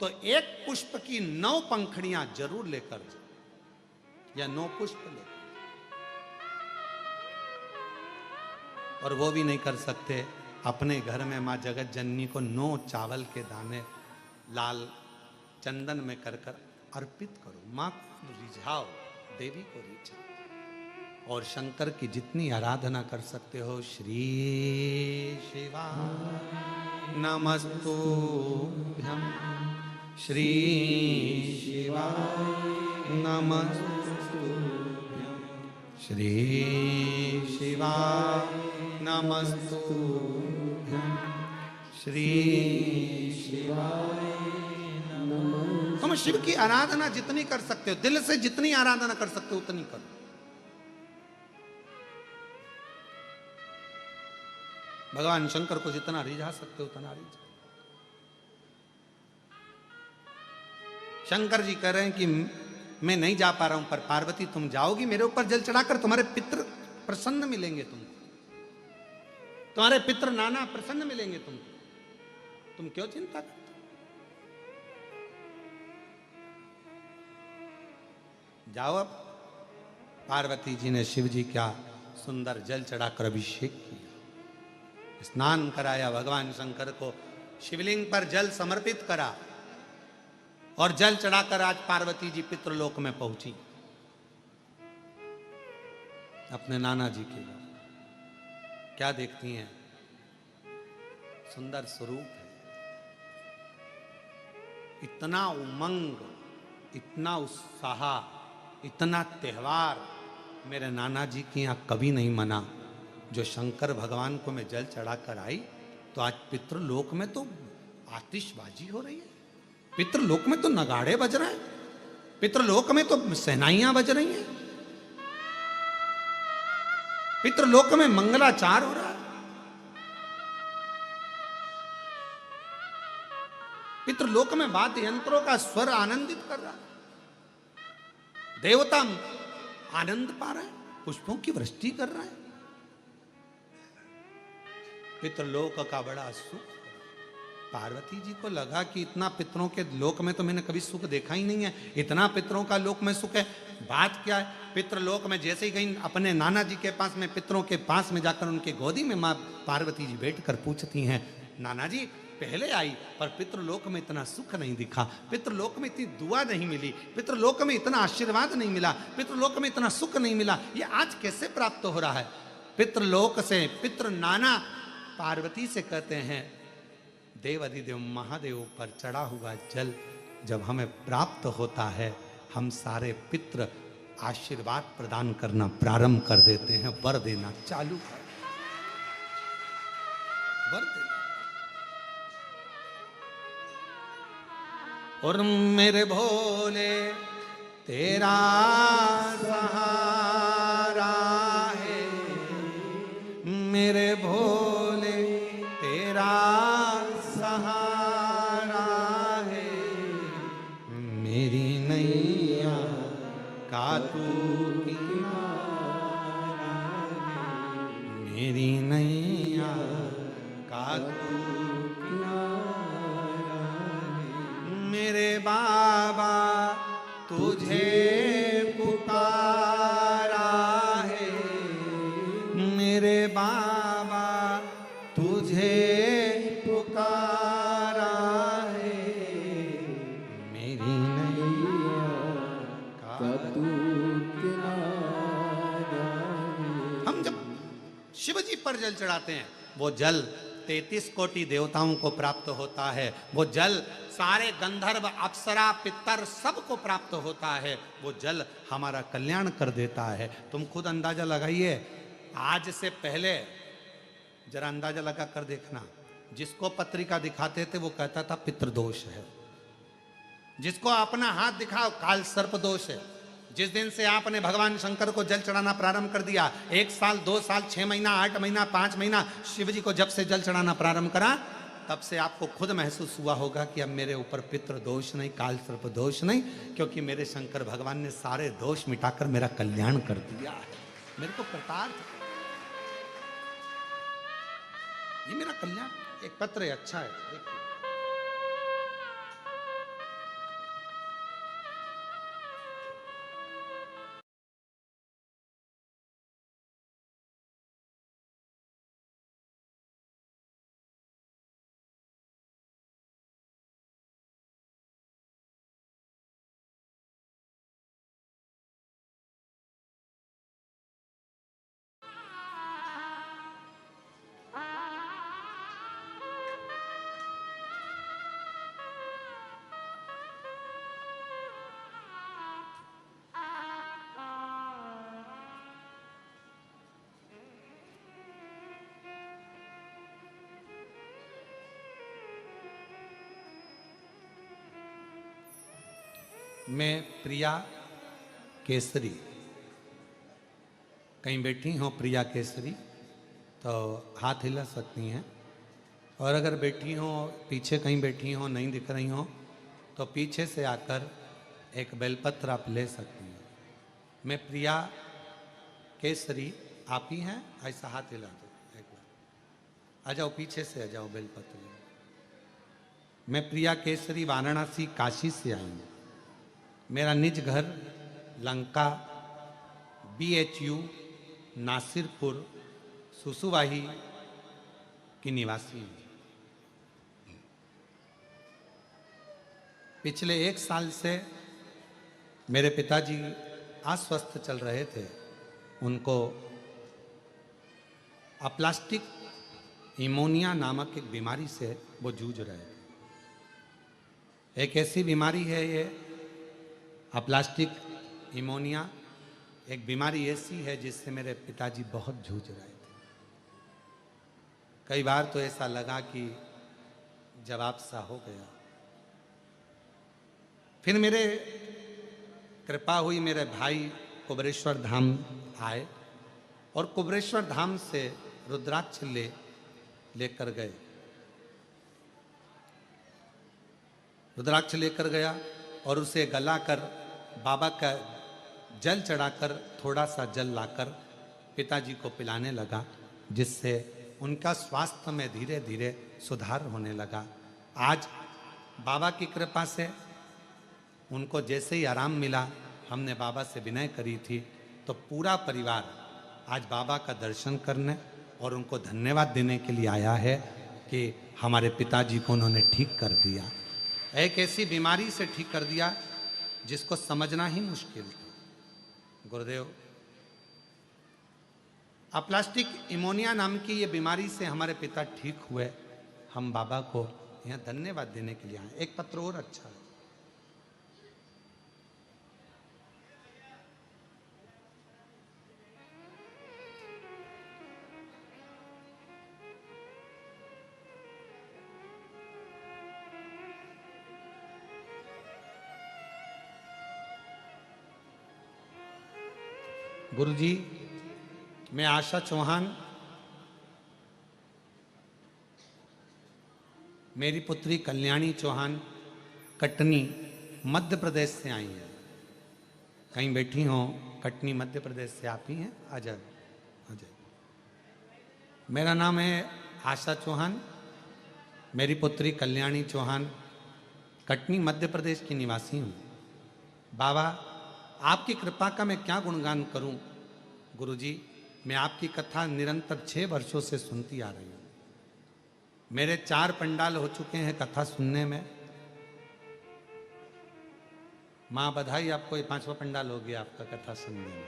तो एक पुष्प की 9 पंखड़ियां जरूर लेकर जाओ या 9 पुष्प ले। और वो भी नहीं कर सकते, अपने घर में माँ जगतजननी को 9 चावल के दाने लाल चंदन में कर कर अर्पित करो। माँ को रिझाओ, देवी को रिझाओ। और शंकर की जितनी आराधना कर सकते हो, श्री शिवाय नमस्तुभ्यं, श्री शिवाय नमस्तुभ्यं, श्री शिवाय नमस्तुभ्यं, श्री शिवाय नमस्तुभ्यं। तुम शिव की आराधना जितनी कर सकते हो, दिल से जितनी आराधना कर सकते हो उतनी करो। भगवान शंकर को जितना रिझा सकते हो उतना रिझा। शंकर जी कह रहे हैं कि मैं नहीं जा पा रहा हूं, पर पार्वती तुम जाओगी मेरे ऊपर जल चढ़ाकर, तुम्हारे पितृ प्रसन्न मिलेंगे, तुमको तुम्हारे पितृ नाना प्रसन्न मिलेंगे तुमको, तुम क्यों चिंता करते? जाओ। अब पार्वती जी ने शिव जी क्या सुंदर जल चढ़ाकर अभिषेक किया, स्नान कराया, भगवान शंकर को शिवलिंग पर जल समर्पित करा और जल चढ़ाकर आज पार्वती जी पितृलोक में पहुंची अपने नाना जी के। क्या देखती हैं? सुंदर स्वरूप है, इतना उमंग, इतना उत्साह, इतना त्योहार मेरे नाना जी के यहाँ कभी नहीं मना। जो शंकर भगवान को मैं जल चढ़ाकर आई तो आज पितृलोक में तो आतिशबाजी हो रही है, पितृलोक में तो नगाड़े बज रहे हैं, पितृलोक में तो सहनाइयां बज रही हैं, पितृलोक में मंगलाचार हो रहा है, पितृलोक में वाद्य यंत्रों का स्वर आनंदित कर रहा है, देवता आनंद पा रहे हैं, पुष्पों की वृष्टि कर रहे हैं। पितृलोक का बड़ा सुख। पार्वती जी को लगा कि इतना पितरों के लोक में तो मैंने कभी सुख देखा ही नहीं है, इतना पितरों का लोक में सुख है। बात क्या है? पितृलोक में जैसे ही गई अपने नाना जी के पास में, पितरों के पास में जाकर उनके गोदी में माँ पार्वती जी बैठकर पूछती हैं, नाना जी पहले आई पर पितृलोक में इतना सुख नहीं दिखा, पितृलोक में इतनी दुआ नहीं मिली, पितृलोक में इतना आशीर्वाद नहीं मिला, पितृलोक में इतना सुख नहीं मिला, ये आज कैसे प्राप्त हो रहा है? पितृलोक से पितृ नाना पार्वती से कहते हैं, देव अधिदेव महादेव पर चढ़ा हुआ जल जब हमें प्राप्त होता है, हम सारे पितृ आशीर्वाद प्रदान करना प्रारंभ कर देते हैं, वर देना चालू कर, वर देना। और मेरे भोले तेरा सहारा है, मेरे भोले तेरा सहारा है, मेरी नैया का तू किनारा है, मेरी नैया का तू किनारा है, मेरे बाबा तुझे पुकारा है, मेरे बाबा तुझे पुकारा है, मेरी नैया जल चढ़ाते हैं, वो जल 33 कोटि देवताओं को प्राप्त होता है। वो जल सारे गंधर्व अप्सरा पितर सबको प्राप्त होता है। वो जल हमारा कल्याण कर देता है। तुम खुद अंदाजा लगाइए, आज से पहले जरा अंदाजा लगा कर देखना, जिसको पत्रिका दिखाते थे वो कहता था पितृदोष है, जिसको अपना हाथ दिखाओ काल सर्प दोष है। जिस दिन से आपने भगवान शंकर को जल चढ़ाना प्रारंभ कर दिया, 1 साल 2 साल 6 महीना 8 महीना 5 महीना शिव जी को जब से जल चढ़ाना प्रारंभ करा, तब से आपको खुद महसूस हुआ होगा कि अब मेरे ऊपर पितृ दोष नहीं, काल सर्प दोष नहीं, क्योंकि मेरे शंकर भगवान ने सारे दोष मिटाकर मेरा कल्याण कर दिया है। मेरे को कृतार्थ, ये मेरा कल्याण। एक पत्र है, अच्छा है, देखिए। मैं प्रिया केसरी, कहीं बैठी हो प्रिया केसरी तो हाथ हिला सकती हैं, और अगर बैठी हो पीछे कहीं बैठी हो नहीं दिख रही हो तो पीछे से आकर एक बेलपत्र आप ले सकती हैं। मैं प्रिया केसरी, आप ही हैं, ऐसा हाथ हिला दो एक बार, आ जाओ पीछे से, आ जाओ बेलपत्र ले। मैं प्रिया केसरी वाराणसी काशी से आई हूँ। मेरा निज घर लंका BHU नासिरपुर सुसुवाही की निवासी हूँ। पिछले 1 साल से मेरे पिताजी अस्वस्थ चल रहे थे। उनको अप्लास्टिक इमोनिया नामक एक बीमारी से वो जूझ रहे थे। एक ऐसी बीमारी है ये अप्लास्टिक इमोनिया, एक बीमारी ऐसी है जिससे मेरे पिताजी बहुत जूझ रहे थे। कई बार तो ऐसा लगा कि जवाब सा हो गया। फिर मेरे कृपा हुई, मेरे भाई कुबरेश्वर धाम आए और कुबरेश्वर धाम से रुद्राक्ष लेकर गए। रुद्राक्ष लेकर गया और उसे गलाकर बाबा का जल चढ़ाकर थोड़ा सा जल लाकर पिताजी को पिलाने लगा, जिससे उनका स्वास्थ्य में धीरे धीरे सुधार होने लगा। आज बाबा की कृपा से उनको जैसे ही आराम मिला, हमने बाबा से विनय करी थी, तो पूरा परिवार आज बाबा का दर्शन करने और उनको धन्यवाद देने के लिए आया है कि हमारे पिताजी को उन्होंने ठीक कर दिया। एक ऐसी बीमारी से ठीक कर दिया जिसको समझना ही मुश्किल था। गुरुदेव, अप्लास्टिक इमोनिया नाम की ये बीमारी से हमारे पिता ठीक हुए। हम बाबा को यहाँ धन्यवाद देने के लिए आए। एक पत्र और अच्छा है। गुरुजी, मैं आशा चौहान, मेरी पुत्री कल्याणी चौहान कटनी मध्य प्रदेश से आई हैं। कहीं बैठी हो, कटनी मध्य प्रदेश से आप ही हैं? आ जाए, आ जाए। मेरा नाम है आशा चौहान, मेरी पुत्री कल्याणी चौहान कटनी मध्य प्रदेश की निवासी हूँ। बाबा, आपकी कृपा का मैं क्या गुणगान करूं। गुरुजी, मैं आपकी कथा निरंतर 6 वर्षों से सुनती आ रही हूं। मेरे 4 पंडाल हो चुके हैं कथा सुनने में। माँ बधाई आपको, ये 5वां पंडाल हो गया आपका कथा सुनने में।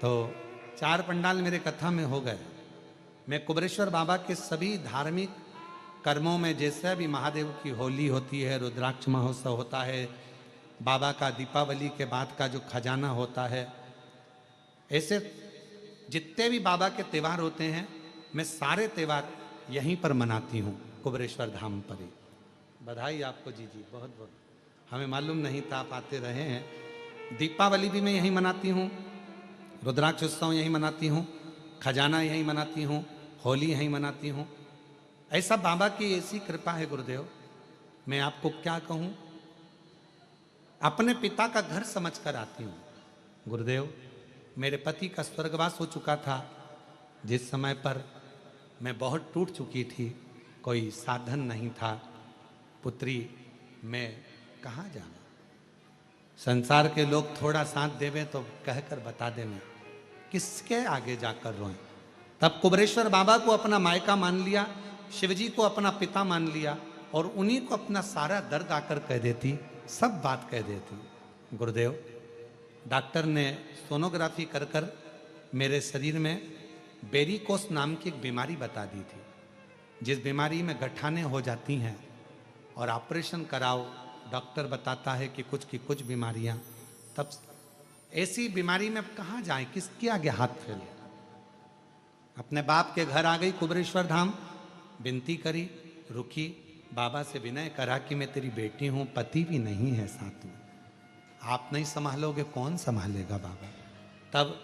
तो 4 पंडाल मेरे कथा में हो गए। मैं कुबरेश्वर बाबा के सभी धार्मिक कर्मों में, जैसे भी महादेव की होली होती है, रुद्राक्ष महोत्सव होता है, बाबा का दीपावली के बाद का जो खजाना होता है, ऐसे जितने भी बाबा के त्यौहार होते हैं, मैं सारे त्यौहार यहीं पर मनाती हूँ, कुबरेश्वर धाम पर ही। बधाई आपको जी, बहुत बहुत। हमें मालूम नहीं था, आप आते रहे हैं। दीपावली भी मैं यहीं मनाती हूँ, रुद्राक्ष उत्सव यहीं मनाती हूँ, खजाना यहीं मनाती हूँ, होली यहीं मनाती हूँ। ऐसा बाबा की ऐसी कृपा है गुरुदेव, मैं आपको क्या कहूँ। अपने पिता का घर समझकर आती हूँ गुरुदेव। मेरे पति का स्वर्गवास हो चुका था, जिस समय पर मैं बहुत टूट चुकी थी, कोई साधन नहीं था। पुत्री, मैं कहाँ जाऊँ, संसार के लोग थोड़ा साथ देवे तो कहकर बता दे, मैं किसके आगे जाकर रोएं। तब कुबरेश्वर बाबा को अपना मायका मान लिया, शिवजी को अपना पिता मान लिया, और उन्हीं को अपना सारा दर्द आकर कह देती, सब बात कह देती। गुरुदेव, डॉक्टर ने सोनोग्राफी कर कर मेरे शरीर में वेरिकोस नाम की एक बीमारी बता दी थी, जिस बीमारी में गठाने हो जाती हैं और ऑपरेशन कराओ, डॉक्टर बताता है कि कुछ की कुछ बीमारियां। तब ऐसी बीमारी में कहाँ जाए, किसके आगे हाथ फैले। अपने बाप के घर आ गई कुबरेश्वर धाम, विनती करी, रुकी, बाबा से विनय करा कि मैं तेरी बेटी हूँ, पति भी नहीं है साथ में, आप नहीं संभालोगे कौन संभालेगा बाबा। तब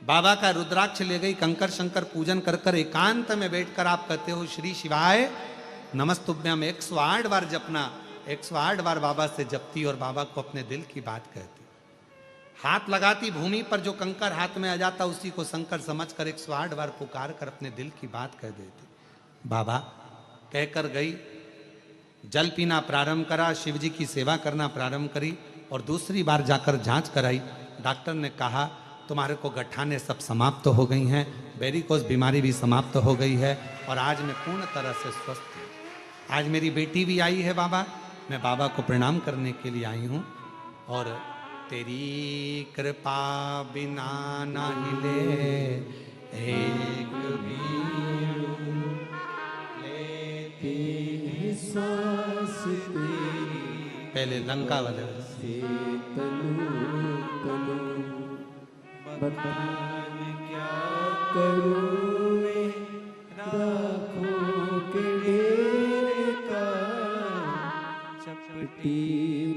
बाबा का रुद्राक्ष ले गई, कंकर शंकर पूजन कर कर एकांत में बैठकर आप कहते हो श्री शिवाय नमस्तुभ्यम 108 बार जपना। 108 बार बाबा से जपती और बाबा को अपने दिल की बात कहती। हाथ लगाती भूमि पर, जो कंकर हाथ में आ जाता उसी को शंकर समझकर 108 बार पुकार कर अपने दिल की बात कह देती। बाबा कहकर गई, जल पीना प्रारंभ करा, शिव जी की सेवा करना प्रारंभ करी, और दूसरी बार जाकर जांच कराई। डॉक्टर ने कहा तुम्हारे को गठाने सब समाप्त हो गई हैं, वेरिकोस बीमारी भी समाप्त हो गई है, और आज मैं पूर्ण तरह से स्वस्थ हूँ। आज मेरी बेटी भी आई है बाबा, मैं बाबा को प्रणाम करने के लिए आई हूँ। और तेरी कृपा बिना ना हिले एक भी लेती सांस तेरी। पहले लंका वाले बतान क्या करूं मैं राखों के डेरे का, चपटी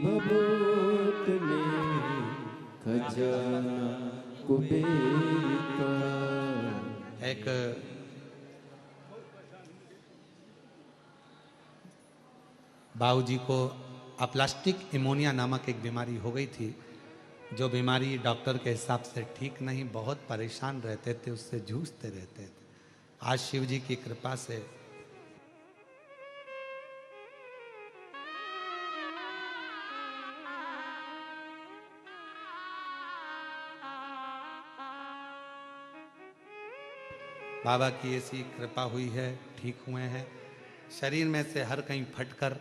भभूत में खजाना कुबेर का। एक बाबूजी को अप्लास्टिक इमोनिया नामक एक बीमारी हो गई थी, जो बीमारी डॉक्टर के हिसाब से ठीक नहीं, बहुत परेशान रहते थे, उससे जूझते रहते थे। आज शिव जी की कृपा से बाबा की ऐसी कृपा हुई है, ठीक हुए हैं। शरीर में से हर कहीं फटकर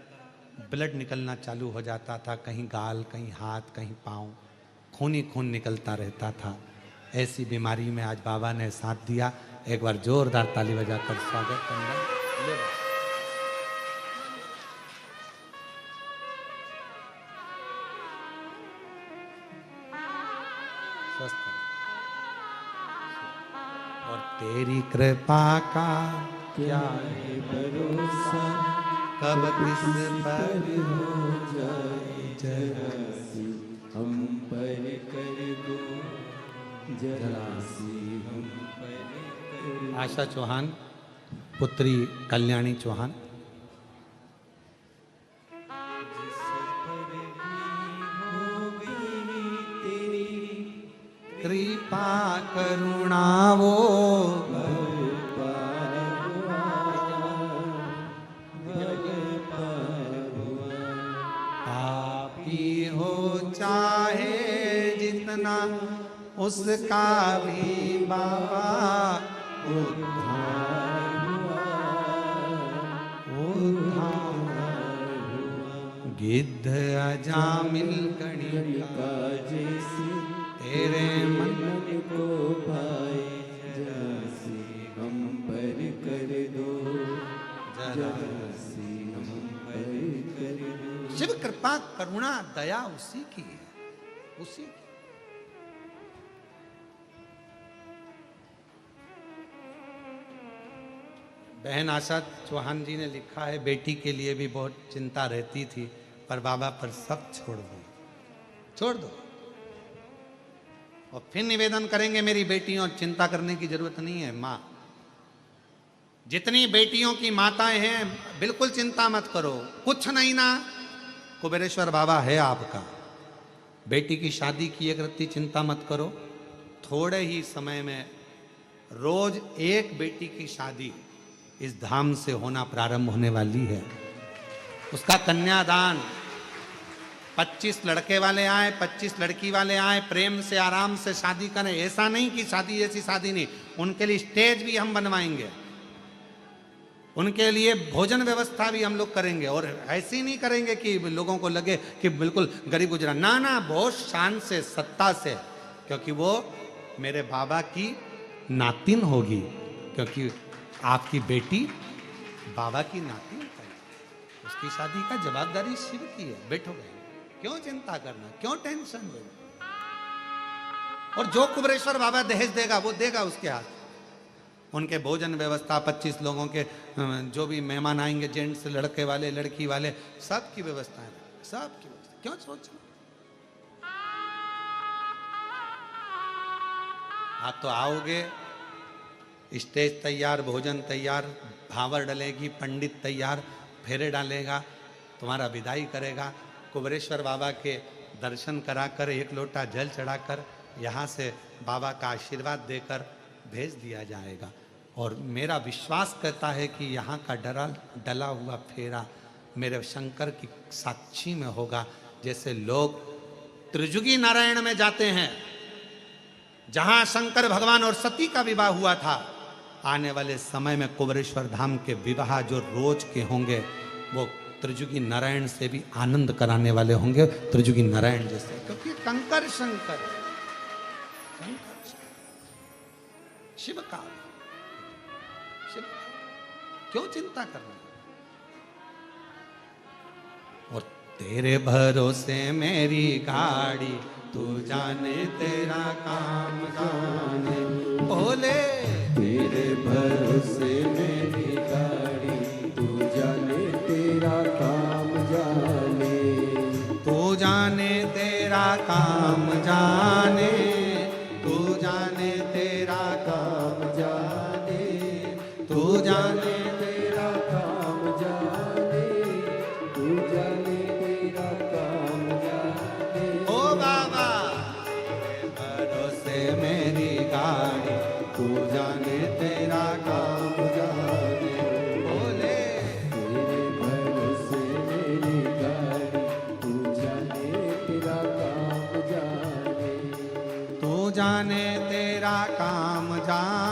ब्लड निकलना चालू हो जाता था, कहीं गाल, कहीं हाथ, कहीं पाँव, खून ही खून निकलता रहता था। ऐसी बीमारी में आज बाबा ने साथ दिया। एक बार जोरदार ताली बजाकर स्वागत करना। स्वस्थ और तेरी कृपा का क्या है भरोसा, कब किस पर हो जाए जरा सी हम पर कर दो, जरा सी हम पर कर दो। आशा चौहान, पुत्री कल्याणी चौहान। जिस पर भी हो गई तेरी कृपा करुणा वो पापी हो चाहे जितना, उसका भी बाबा उद्धार गिद्ध अजामिल गणिका जैसे तेरे मन को भाई, जरा सी हम जरा सी हम पर कर दो। शिव कृपा करुणा दया उसी की है, उसी की। बहन आशा चौहान जी ने लिखा है, बेटी के लिए भी बहुत चिंता रहती थी, पर बाबा पर सब छोड़ दो, छोड़ दो। और फिर निवेदन करेंगे मेरी बेटियों, चिंता करने की जरूरत नहीं है। माँ, जितनी बेटियों की माताएं हैं, बिल्कुल चिंता मत करो, कुछ नहीं ना, कुबेरेश्वर बाबा है आपका। बेटी की शादी किए करती चिंता मत करो, थोड़े ही समय में रोज एक बेटी की शादी इस धाम से होना प्रारंभ होने वाली है। उसका कन्यादान, 25 लड़के वाले आए, 25 लड़की वाले आए, प्रेम से आराम से शादी करें। ऐसा नहीं कि शादी ऐसी शादी नहीं, उनके लिए स्टेज भी हम बनवाएंगे, उनके लिए भोजन व्यवस्था भी हम लोग करेंगे। और ऐसी नहीं करेंगे कि लोगों को लगे कि बिल्कुल गरीब गुजरा, ना ना, बहुत शान से, सत्ता से, क्योंकि वो मेरे बाबा की नातिन होगी, क्योंकि आपकी बेटी बाबा की नातिन है। उसकी शादी का जवाबदारी शिव की है। बैठो भाई, क्यों चिंता करना, क्यों टेंशन लेना। और जो कुबेरेश्वर बाबा दहेज देगा वो देगा उसके हाथ। उनके भोजन व्यवस्था, 25 लोगों के जो भी मेहमान आएंगे, जेंट्स, लड़के वाले, लड़की वाले, सब की व्यवस्था है, सब की व्यवस्था। क्यों सोच रहे? आप तो आओगे, स्टेज तैयार, भोजन तैयार, भावर डलेगी, पंडित तैयार, फेरे डालेगा, तुम्हारा विदाई करेगा, कुबेरेश्वर बाबा के दर्शन कराकर, एक लोटा जल चढ़ाकर, यहाँ से बाबा का आशीर्वाद देकर भेज दिया जाएगा। और मेरा विश्वास कहता है कि यहाँ का डला हुआ फेरा मेरे शंकर की साक्षी में होगा। जैसे लोग त्रिजुगी नारायण में जाते हैं, जहाँ शंकर भगवान और सती का विवाह हुआ था, आने वाले समय में कुबेरेश्वर धाम के विवाह जो रोज के होंगे, वो त्रिजुगी नारायण से भी आनंद कराने वाले होंगे, त्रिजुगी नारायण जैसे, क्योंकि कंकर शंकर, शिव का, शिव, क्यों चिंता करना। और तेरे भरोसे मेरी गाड़ी, तू जाने तेरा काम जाने, बोले तेरे भरोसे मेरी गाड़ी, तू जाने तेरा काम जाने, तू जाने तेरा काम जाने, तू जाने तेरा काम जाने, तू जाने तेरा काम जाने, तू जाने तेरा काम जाने। ओ बाबा, भरोसे मेरी गाड़ी, तू जाने तेरा काम जाने, बोले तेरे भरोसे मेरी गाड़ी, तू जाने तेरा काम जाने, तू जाने तेरा काम जाने।